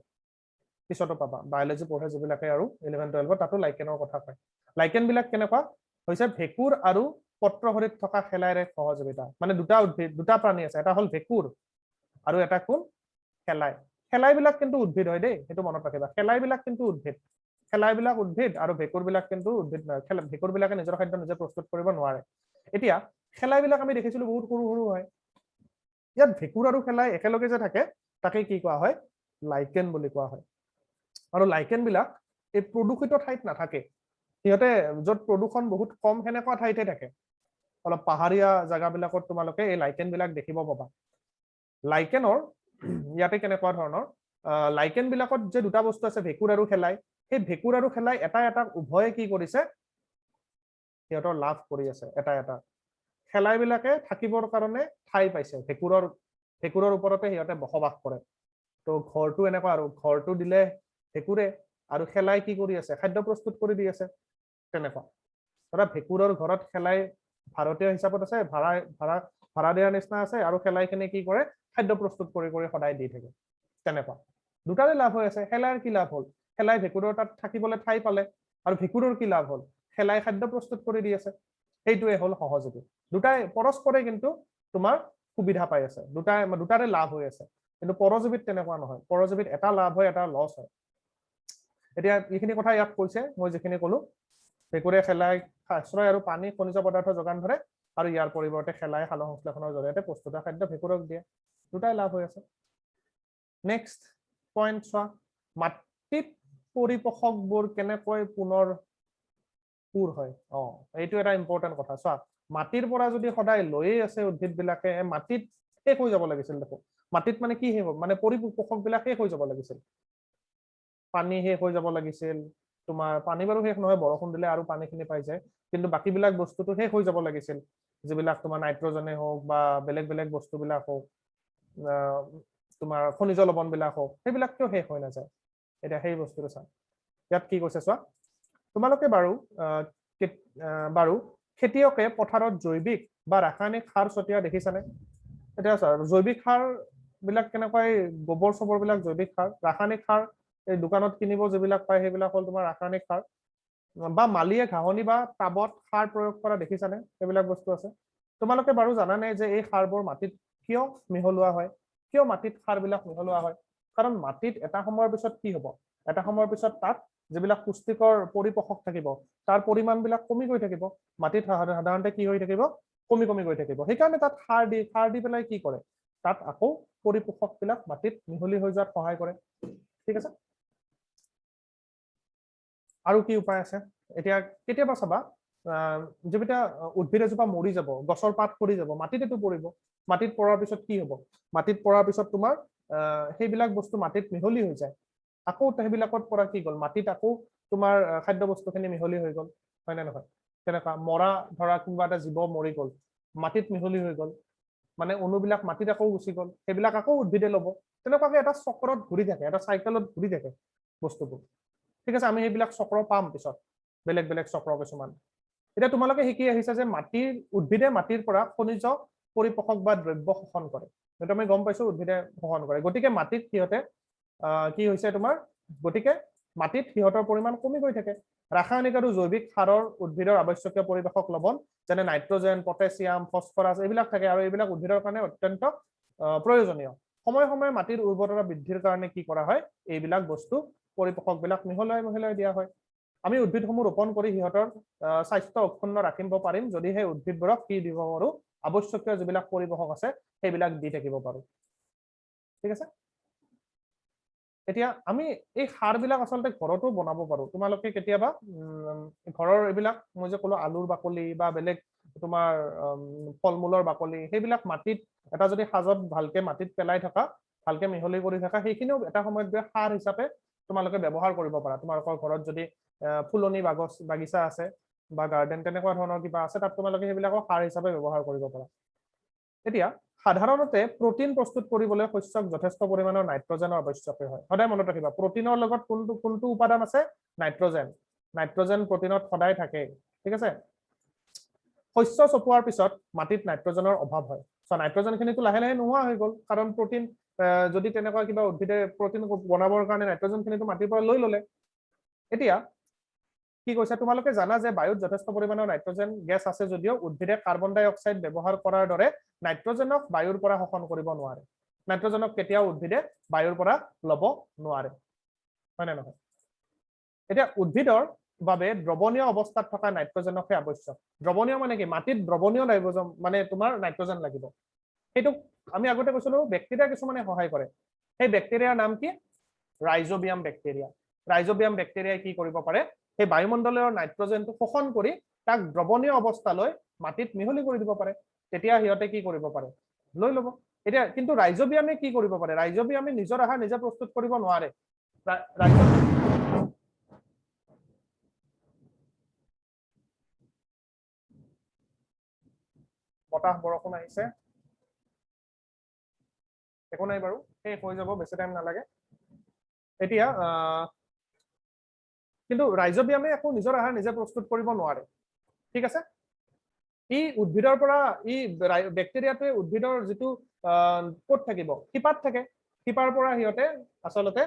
পিছতো পাবা বায়োলজি পঢ়ে যিবিলাকে আৰু 11 12 তাতো লাইকেনৰ কথা কয় লাইকেনবিলাক কেনেকুৱা হৈছে ভেঁকুৰ আৰু পত্ৰহৰিত থকা শেলাইৰ এক সহযোগিতা মানে দুটা প্ৰাণী আছে এটা হ'ল ভেঁকুৰ আৰু এটা কোন শেলাইবিলাক কিন্তু উদ্ভিদ হয় দেই সেইটো মনত ৰাখিবা শেলাইবিলাক কিন্তু উদ্ভিদ শেলাইবিলাক উদ্ভিদ আৰু ভেঁকুৰবিলাক কিন্তু উদ্ভিদ নহয় ভেঁকুৰবিলাকে নিজৰ খাদ্য নিজে প্ৰস্তুত কৰিব নোৱাৰে এতিয়া শেলাইবিলাক আমি দেখিছিলো বহুত সৰু সৰু হয় ইয়াত ভেঁকুৰ আৰু শেলাই একেলগে যে থাকে তাকে কি কোৱা হয় লাইকেন বুলি কোৱা হয় আৰু লাইকেনবিলাক এই প্ৰদূষিত ঠাইত নাথাকে সিহঁতে য'ত প্ৰদূষণ বহুত কম সেনেকুৱা ঠাইতে থাকে অলপ পাহাৰীয়া জাগাবিলাকত তোমালোকে এই লাইকেনবিলাক দেখিব পাবা লাইকেনৰ ইয়াতে কেনেকুৱা ধৰণৰ লাইকেনবিলাকত যে দুটা বস্তু আছে ভেঁকুৰ আৰু শেলাই সেই ভেঁকুৰ আৰু শেলাই এটা উভয়ে কি কৰিছে সিহঁতৰ লাভ কৰি আছে এটা শেলাইবিলাকে থাকিবৰ কাৰণে ঠাই পাইছে ভেঁকুৰৰ ওপৰতে সিহঁতে বসবাস কৰে তো ঘৰটো এনেকুৱা আৰু ঘৰটো দিলে ভেঁকুৰে আৰু শেলাই কি কৰি আছে খাদ্য প্ৰস্তুত কৰি দি আছে তেনেকুৱা ধৰা ভেঁকুৰৰ ঘৰত শেলাই ভাৰতীয় হিচাপত আছে ভাড়া দিয়াৰ নিচিনা আছে আৰু শেলাইখিনি কি কৰে খাদ্য প্ৰস্তুত কৰি সদায় দি থাকে তেনেকুৱা দুটাৰে লাভ হৈ আছে শেলাইৰ কি লাভ হ'ল শেলাই ভেঁকুৰৰ তাত থাকিবলৈ ঠাই পালে আৰু ভেঁকুৰৰ কি লাভ হ'ল শেলাই খাদ্য প্ৰস্তুত কৰি দি আছে সেইটোৱে হ'ল সহযোগী দুটাই পৰস্পৰে কিন্তু তোমাৰ সুবিধা পাই আছে দুটাৰে লাভ হৈ আছে কিন্তু পৰজীৱীত তেনেকুৱা নহয় পৰজীৱীত এটা লাভ হয় এটা লছ হয় এতিয়া এইখিনি কথা ইয়াত কৈছে মই যিখিনি ক'লো ভেঁকুৰে শেলাই আশ্ৰয় আৰু পানী খনিজ পদাৰ্থ যোগান ধৰে আৰু ইয়াৰ পৰিৱৰ্তে শেলাই সালোকসংশ্লেষণৰ জৰিয়তে প্ৰস্তুত খাদ্য ভেঁকুৰক দিয়ে দুটাই লাভ হৈ আছে নেক্সট পইণ্ট চোৱা মাটিত পৰিপোষকবোৰ কেনেকৈ পুনৰ পুৰ হয় এইটো এটা ইম্পৰ্টেণ্ট কথা চোৱা মাটিৰ পৰা যদি সদায় লৈয়ে আছে উদ্ভিদবিলাকে মাটিত শেষ হৈ যাব লাগিছিল দেখো মাটিত মানে কি শেষ হ'ব মানে পৰিপোষকবিলাক শেষ হৈ যাব লাগিছিল পানী শেষ হৈ যাব লাগিছিল তোমাৰ পানী বাৰু শেষ নহয় বৰষুণ দিলে আৰু পানীখিনি পাই যায় কিন্তু বাকীবিলাক বস্তুটো শেষ হৈ যাব লাগিছিল যিবিলাক তোমাৰ নাইট্ৰজেনে হওক বা বেলেগ বস্তুবিলাক হওক তোমাৰ খনিজ লৱণবিলাক হওক সেইবিলাক কিয় শেষ হৈ নাযায় এতিয়া সেই বস্তুটো চা ইয়াত কি কৈছে চোৱা তোমালোকে বাৰু খেতিয়কে পথাৰত জৈৱিক বা ৰাসায়নিক সাৰ ছটিয়া দেখিছানে এতিয়া চোৱা জৈৱিক সাৰ বিলাক কেনেকৈ গোবৰ চবৰবিলাক জৈৱিক সাৰ ৰাসায়নিক সাৰ এই দোকানত কিনিব যিবিলাক পায় সেইবিলাক হ'ল তোমাৰ ৰাসায়নিক সাৰ বা মালিয়ে ঘাঁহনি বা টাবত সাৰ প্ৰয়োগ কৰা দেখিছানে এইবিলাক বস্তু আছে তোমালোকে বাৰু জানানে যে এই সাৰবোৰ মাটিত কিয় মিহলোৱা হয় কিয় মাটিত সাৰবিলাক মিহলোৱা হয় কাৰণ মাটিত এটা সময়ৰ পিছত কি হ'ব এটা সময়ৰ পিছত তাত যিবিলাক পুষ্টিকৰ পৰিপোষক থাকিব তাৰ পৰিমাণবিলাক কমি গৈ থাকিব মাটিত সাধাৰণতে কি হৈ থাকিব কমি গৈ থাকিব সেইকাৰণে তাত সাৰ দি পেলাই কি কৰে তাত আকৌ পৰিপোষকবিলাক মাটিত মিহলি হৈ যোৱাত সহায় কৰে ঠিক আছে আৰু কি উপায় আছে এতিয়া কেতিয়াবা চাবা যেতিয়া উদ্ভিদ এজোপা মৰি যাব গছৰ পাত পৰি যাব মাটিতেটো পৰিব মাটিত পৰাৰ পিছত কি হ'ব মাটিত পৰাৰ পিছত তোমাৰ সেইবিলাক বস্তু মাটিত মিহলি হৈ যায় আকৌ সেইবিলাকত পৰা কি গ'ল মাটিত আকৌ তোমাৰ খাদ্য বস্তুখিনি মিহলি হৈ গ'ল হয় নে নহয় তেনেকুৱা মৰা ধৰা কোনোবা এটা জীৱ মৰি গ'ল মাটিত মিহলি হৈ গ'ল মানে অণুবিলাক মাটিত আকৌ গুচি গ'ল সেইবিলাক আকৌ উদ্ভিদে ল'ব তেনেকুৱাকে এটা চক্ৰত ঘূৰি থাকে এটা চাইকেলত ঘূৰি থাকে বস্তুবোৰ ঠিক আছে আমি সেইবিলাক চক্ৰ পাম পিছত বেলেগ চক্ৰ কিছুমান এতিয়া তোমালোকে শিকি আহিছা যে মাটিৰ উদ্ভিদে মাটিৰ পৰা খনিজ পৰিপোষক বা দ্ৰব্য শোষণ কৰে সেইটো আমি গম পাইছো উদ্ভিদে শোষণ কৰে গতিকে মাটিত সিহঁতে কি হৈছে তোমাৰ গতিকে মাটিত সিহঁতৰ পৰিমাণ কমি গৈ থাকে ৰাসায়নিক আৰু জৈৱিক সাৰৰ উদ্ভিদৰ আৱশ্যকীয় পৰিৱেশক লৱণ যেনে নাইট্ৰজেন পটাছিয়াম ফসফৰাছ এইবিলাক থাকে আৰু এইবিলাক উদ্ভিদৰ কাৰণে অত্যন্ত প্ৰয়োজনীয় সময়ে মাটিৰ উৰ্বৰতা বৃদ্ধিৰ কাৰণে কি কৰা হয় এইবিলাক বস্তু পৰিপোষকবিলাক মিহলাই দিয়া হয় আমি উদ্ভিদসমূহ ৰোপণ কৰি সিহঁতৰ স্বাস্থ্য অক্ষুণ্ণ ৰাখিব পাৰিম যদি সেই উদ্ভিদবোৰক কি দিব পাৰো আৱশ্যকীয় যিবিলাক পৰিপোষক আছে সেইবিলাক দি থাকিব পাৰো ঠিক আছে এতিয়া আমি এই সাৰবিলাক আচলতে ঘৰতো বনাব পাৰো তোমালোকে কেতিয়াবা ঘৰৰ এইবিলাক মই যে ক'লো আলুৰ বাকলি বা বেলেগ তোমাৰ ফল মূলৰ বাকলি সেইবিলাক মাটিত এটা যদি সাজত ভালকে মাটিত পেলাই থকা ভালকে মিহলি কৰি থকা সেইখিনিও এটা সময়ত গৈ সাৰ হিচাপে তোমালোকে ব্যৱহাৰ কৰিব পাৰা তোমালোকৰ ঘৰত যদি ফুলনি বাগিচা আছে বা গাৰ্ডেন তেনেকুৱা ধৰণৰ কিবা আছে তাত তোমালোকে সেইবিলাকক সাৰ হিচাপে ব্যৱহাৰ কৰিব পাৰা এতিয়া সাধাৰণতে প্ৰটিন প্ৰস্তুত কৰিবলৈ শস্যক যথেষ্ট পৰিমাণৰ নাইট্ৰজেনৰ আৱশ্যক হয় সদায় মনত ৰাখিবা প্ৰটিনৰ লগত কোনটো উপাদান আছে নাইট্ৰজেন প্ৰটিনত সদায় থাকে ঠিক আছে শস্য চপোৱাৰ পিছত মাটিত নাইট্ৰজেনৰ অভাৱ হয় নাইট্ৰজেনখিনিটো লাহে নোহোৱা হৈ গ'ল কাৰণ প্ৰটিন যদি তেনেকুৱা কিবা উদ্ভিদে প্ৰটিন বনাবৰ কাৰণে নাইট্ৰজেনখিনিটো মাটিৰ পৰা লৈ ল'লে এতিয়া কি কৈছে তোমালোকে জানা যে বায়ুত যথেষ্ট পৰিমাণৰ নাইট্ৰজেন গেছ আছে যদিও উদ্ভিদে কাৰ্বন ডাই অক্সাইড ব্যৱহাৰ কৰাৰ দৰে নাইট্ৰজেনক বায়ুৰ পৰা শোষণ কৰিব নোৱাৰে নাইট্ৰজেনক কেতিয়াও উদ্ভিদে বায়ুৰ পৰা ল'ব নোৱাৰে হয় নে নহয় এতিয়া উদ্ভিদৰ বাবে দ্ৰৱণীয় অৱস্থাত থকা নাইট্ৰজেনকে আৱশ্যক দ্ৰৱণীয় মানে কি মাটিত দ্ৰৱণীয় নাইট্ৰজেন মানে তোমাৰ নাইট্ৰজেন লাগিব সেইটো আমি আগতে কৈছিলো বেক্টেৰিয়া কিছুমানে সহায় কৰে সেই বেক্টেৰিয়াৰ নাম কি ৰাইজোবিয়াম বেক্টেৰিয়াই কি কৰিব পাৰে সেই বায়ুমণ্ডলৰ নাইট্ৰজেনটো শোষণ কৰি তাক দ্ৰৱণীয় অৱস্থালৈ মাটিত মিহলি কৰি দিব পাৰে তেতিয়া সিহঁতে কি কৰিব পাৰে লৈ ল'ব এতিয়া কিন্তু ৰাইজোবিয়ামে কি কৰিব পাৰে ৰাইজোবিয়ামে নিজৰ আহাৰ নিজে প্ৰস্তুত কৰিব নোৱাৰে বতাহ বৰষুণ আহিছে একো নাই বাৰু শেষ হৈ যাব বেছি টাইম নালাগে এতিয়া কিন্তু ৰাইজোবিয়ামে একো নিজৰ আহাৰ নিজে প্ৰস্তুত কৰিব নোৱাৰে ঠিক আছে ই উদ্ভিদৰ পৰা বেক্টেৰিয়াটোৱে উদ্ভিদৰ যিটো ক'ত থাকিব শিপাত থাকে শিপাৰ পৰা সিহঁতে আচলতে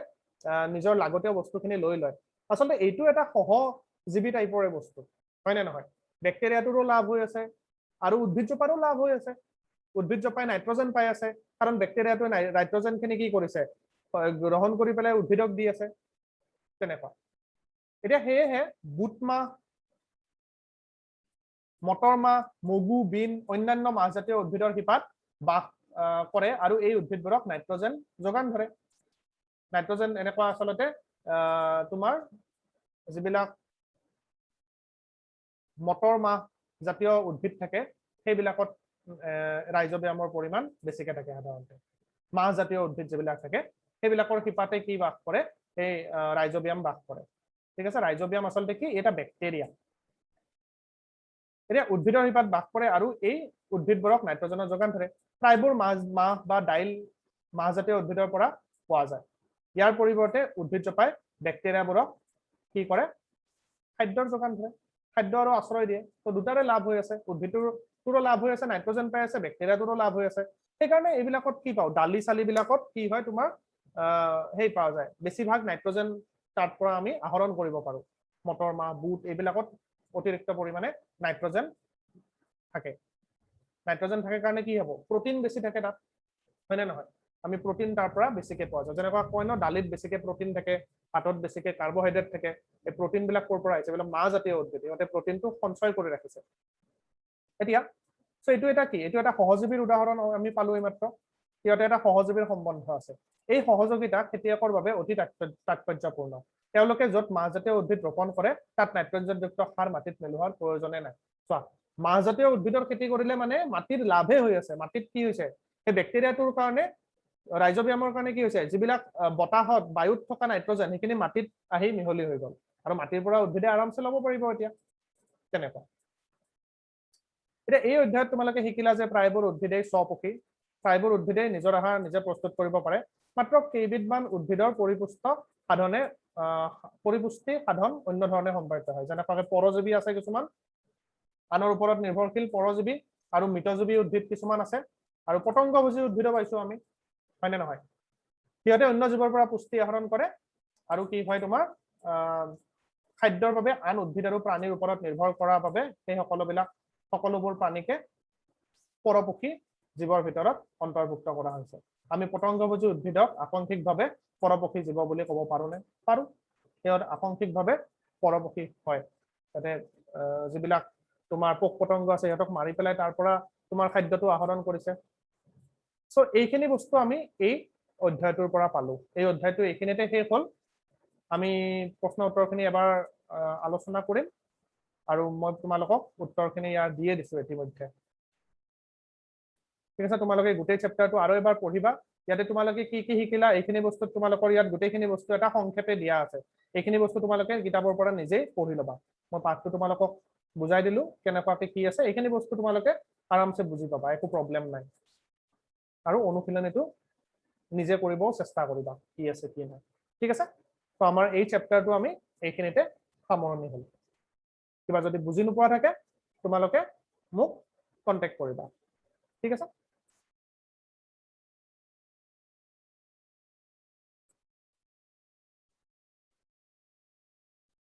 নিজৰ লাগতীয় বস্তুখিনি লৈ লয় আচলতে এইটো এটা সহজীৱী টাইপৰে বস্তু হয় নে নহয় বেক্টেৰিয়াটোৰো লাভ হৈ আছে আৰু উদ্ভিদজোপাৰো লাভ হৈ আছে উদ্ভিদজোপাই নাইট্ৰজেন পাই আছে কাৰণ বেক্টেৰিয়াটোৱে নাইট্ৰজেনখিনি কি কৰিছে গ্ৰহণ কৰি পেলাই উদ্ভিদক দি আছে তেনেকুৱা এতিয়া সেয়েহে বুট মাহ মটৰ মাহ মগু বিন অন্যান্য মাহজাতীয় উদ্ভিদৰ শিপাত বাস কৰে আৰু এই উদ্ভিদবোৰক নাইট্ৰজেন যোগান ধৰে নাইট্ৰজেন এনেকুৱা আচলতে তোমাৰ যিবিলাক মটৰ মাহ জাতীয় উদ্ভিদ থাকে সেইবিলাকত ৰাইজোবিয়ামৰ পৰিমাণ বেছিকে থাকে সাধাৰণতে মাহ জাতীয় উদ্ভিদ যিবিলাক থাকে সেইবিলাকৰ শিপাতে কি বাস কৰে সেই ৰাইজোবিয়াম বাস কৰে ঠিক আছে ৰাইজোবিয়াম আচলতে কি এটা বেক্টেৰিয়া এতিয়া উদ্ভিদৰ শিপাত বাস কৰে আৰু এই উদ্ভিদবোৰক নাইট্ৰজেনৰ যোগান ধৰে প্ৰায়বোৰ মাহ বা দাইল মাহজাতীয় উদ্ভিদৰ পৰা পোৱা যায় ইয়াৰ পৰিৱৰ্তে উদ্ভিদজোপাই বেক্টেৰিয়াবোৰক কি কৰে খাদ্যৰ যোগান ধৰে খাদ্য আৰু আশ্ৰয় দিয়ে তো দুটাৰে লাভ হৈ আছে উদ্ভিদটোৰো লাভ হৈ আছে নাইট্ৰজেন পাই আছে বেক্টেৰিয়াটোৰো লাভ হৈ আছে সেইকাৰণে এইবিলাকত কি পাওঁ দালি চালিবিলাকত কি হয় তোমাৰ সেই পোৱা যায় বেছিভাগ নাইট্ৰজেন তাৰ পৰা আমি আহৰণ কৰিব পাৰো মটৰ মাহ বুট এইবিলাকত অতিৰিক্ত পৰিমাণে নাইট্ৰজেন থাকে কাৰণে কি হ'ব প্ৰটিন বেছি থাকে তাত হয়নে নহয় আমি প্ৰটিন তাৰ পৰা বেছিকে পোৱা যায় যেনেকুৱা কয় ন দালিত বেছিকে প্ৰটিন থাকে পাতত বেছিকে কাৰ্বহাইড্ৰেট থাকে এই প্ৰটিন বিলাক ক'ৰ পৰা আহিছে বোলে মাহ জাতীয় উদ্ভিদ ইহঁতে প্ৰটিনটো সঞ্চয় কৰি ৰাখিছে এতিয়া সো এইটো এটা কি এইটো এটা সহজীৱীৰ উদাহৰণ আমি পালো এইমাত্ৰ ইহঁতে এটা সহজীৱীৰ সম্বন্ধ আছে এই সহযোগিতা খেতিয়কৰ বাবে অতি তাৎপৰ্যপূৰ্ণ তেওঁলোকে য'ত মাহজাতীয় উদ্ভিদ ৰোপণ কৰে তাত নাইট্ৰজেনযুক্ত সাৰ মাটিত মিলোৱাৰ প্ৰয়োজনে নাই চোৱা মাহজাতীয় উদ্ভিদৰ খেতি কৰিলে মানে মাটিৰ লাভে হৈ আছে মাটিত কি হৈছে সেই বেক্টেৰিয়াটোৰ কাৰণে ৰাইজোবিয়ামৰ কাৰণে কি হৈছে যিবিলাক বতাহত বায়ুত থকা নাইট্ৰজেন সেইখিনি মাটিত আহি মিহলি হৈ গ'ল আৰু মাটিৰ পৰা উদ্ভিদে আৰামছে ল'ব পাৰিব এতিয়া তেনেকুৱা এতিয়া এই অধ্যায়ত তোমালোকে শিকিলা যে প্ৰায়বোৰ উদ্ভিদেই স্বপোষী প্ৰায়বোৰ উদ্ভিদে নিজৰ আহাৰ নিজে প্ৰস্তুত কৰিব পাৰে মাত্ৰ কেইবিধমান উদ্ভিদৰ পৰিপুষ্টি সাধন অন্য ধৰণে সম্পাদিত হয় যেনেকৈ পৰজীৱী আছে কিছুমান আনৰ ওপৰত নিৰ্ভৰশীল পৰজীৱী আৰু মৃতজীৱী উদ্ভিদ কিছুমান আছে আৰু পতংগভোজী উদ্ভিদো পাইছো আমি হয়নে নহয় সিহঁতে অন্য জীৱৰ পৰা পুষ্টি আহৰণ কৰে আৰু কি হয় তোমাৰ খাদ্যৰ বাবে আন উদ্ভিদ আৰু প্ৰাণীৰ ওপৰত নিৰ্ভৰ কৰাৰ বাবে সেই সকলোবোৰ প্ৰাণীকে পৰপক্ষী জীৱৰ ভিতৰত অন্তৰ্ভুক্ত কৰা হৈছে আমি পতংগভোজী উদ্ভিদক আংশিকভাৱে পৰপক্ষী জীৱ বুলি ক'ব পাৰোনে পাৰো সিহঁত আংশিকভাৱে পৰপক্ষী হয় যাতে যিবিলাক তোমাৰ পোক পতংগ আছে সিহঁতক মাৰি পেলাই তাৰ পৰা তোমাৰ খাদ্যটো আহৰণ কৰিছে সো এইখিনি বস্তু আমি এই অধ্যায়টোৰ পৰা পালো এই অধ্যায়টো এইখিনিতে শেষ হ'ল আমি প্ৰশ্ন উত্তৰখিনি এবাৰ আলোচনা কৰিম আৰু মই তোমালোকক উত্তৰখিনি ইয়াৰ দিয়ে দিছো ইতিমধ্যে ঠিক আছে তোমালোকে গোটেই চেপ্টাৰটো আৰু এবাৰ পঢ়িবা ইয়াতে তোমালোকে কি কি শিকিলা এইখিনি বস্তু তোমালোকৰ ইয়াত গোটেইখিনি বস্তু এটা সংক্ষেপে দিয়া আছে এইখিনি বস্তু তোমালোকে কিতাপৰ পৰা নিজেই পঢ়ি ল'বা মই পাঠটো তোমালোকক বুজাই দিলো কেনেকুৱাকে কি আছে এইখিনি বস্তু তোমালোকে আৰামছে বুজি পাবা একো প্ৰব্লেম নাই আৰু অনুশীলনীটো নিজে কৰিব চেষ্টা কৰিবা কি আছে কি নাই ঠিক আছে তো আমাৰ এই চেপ্টাৰটো আমি এইখিনিতে সামৰণি হ'ল কিবা যদি বুজি নোপোৱা থাকে তোমালোকে মোক কন্টেক্ট কৰিবা ঠিক আছে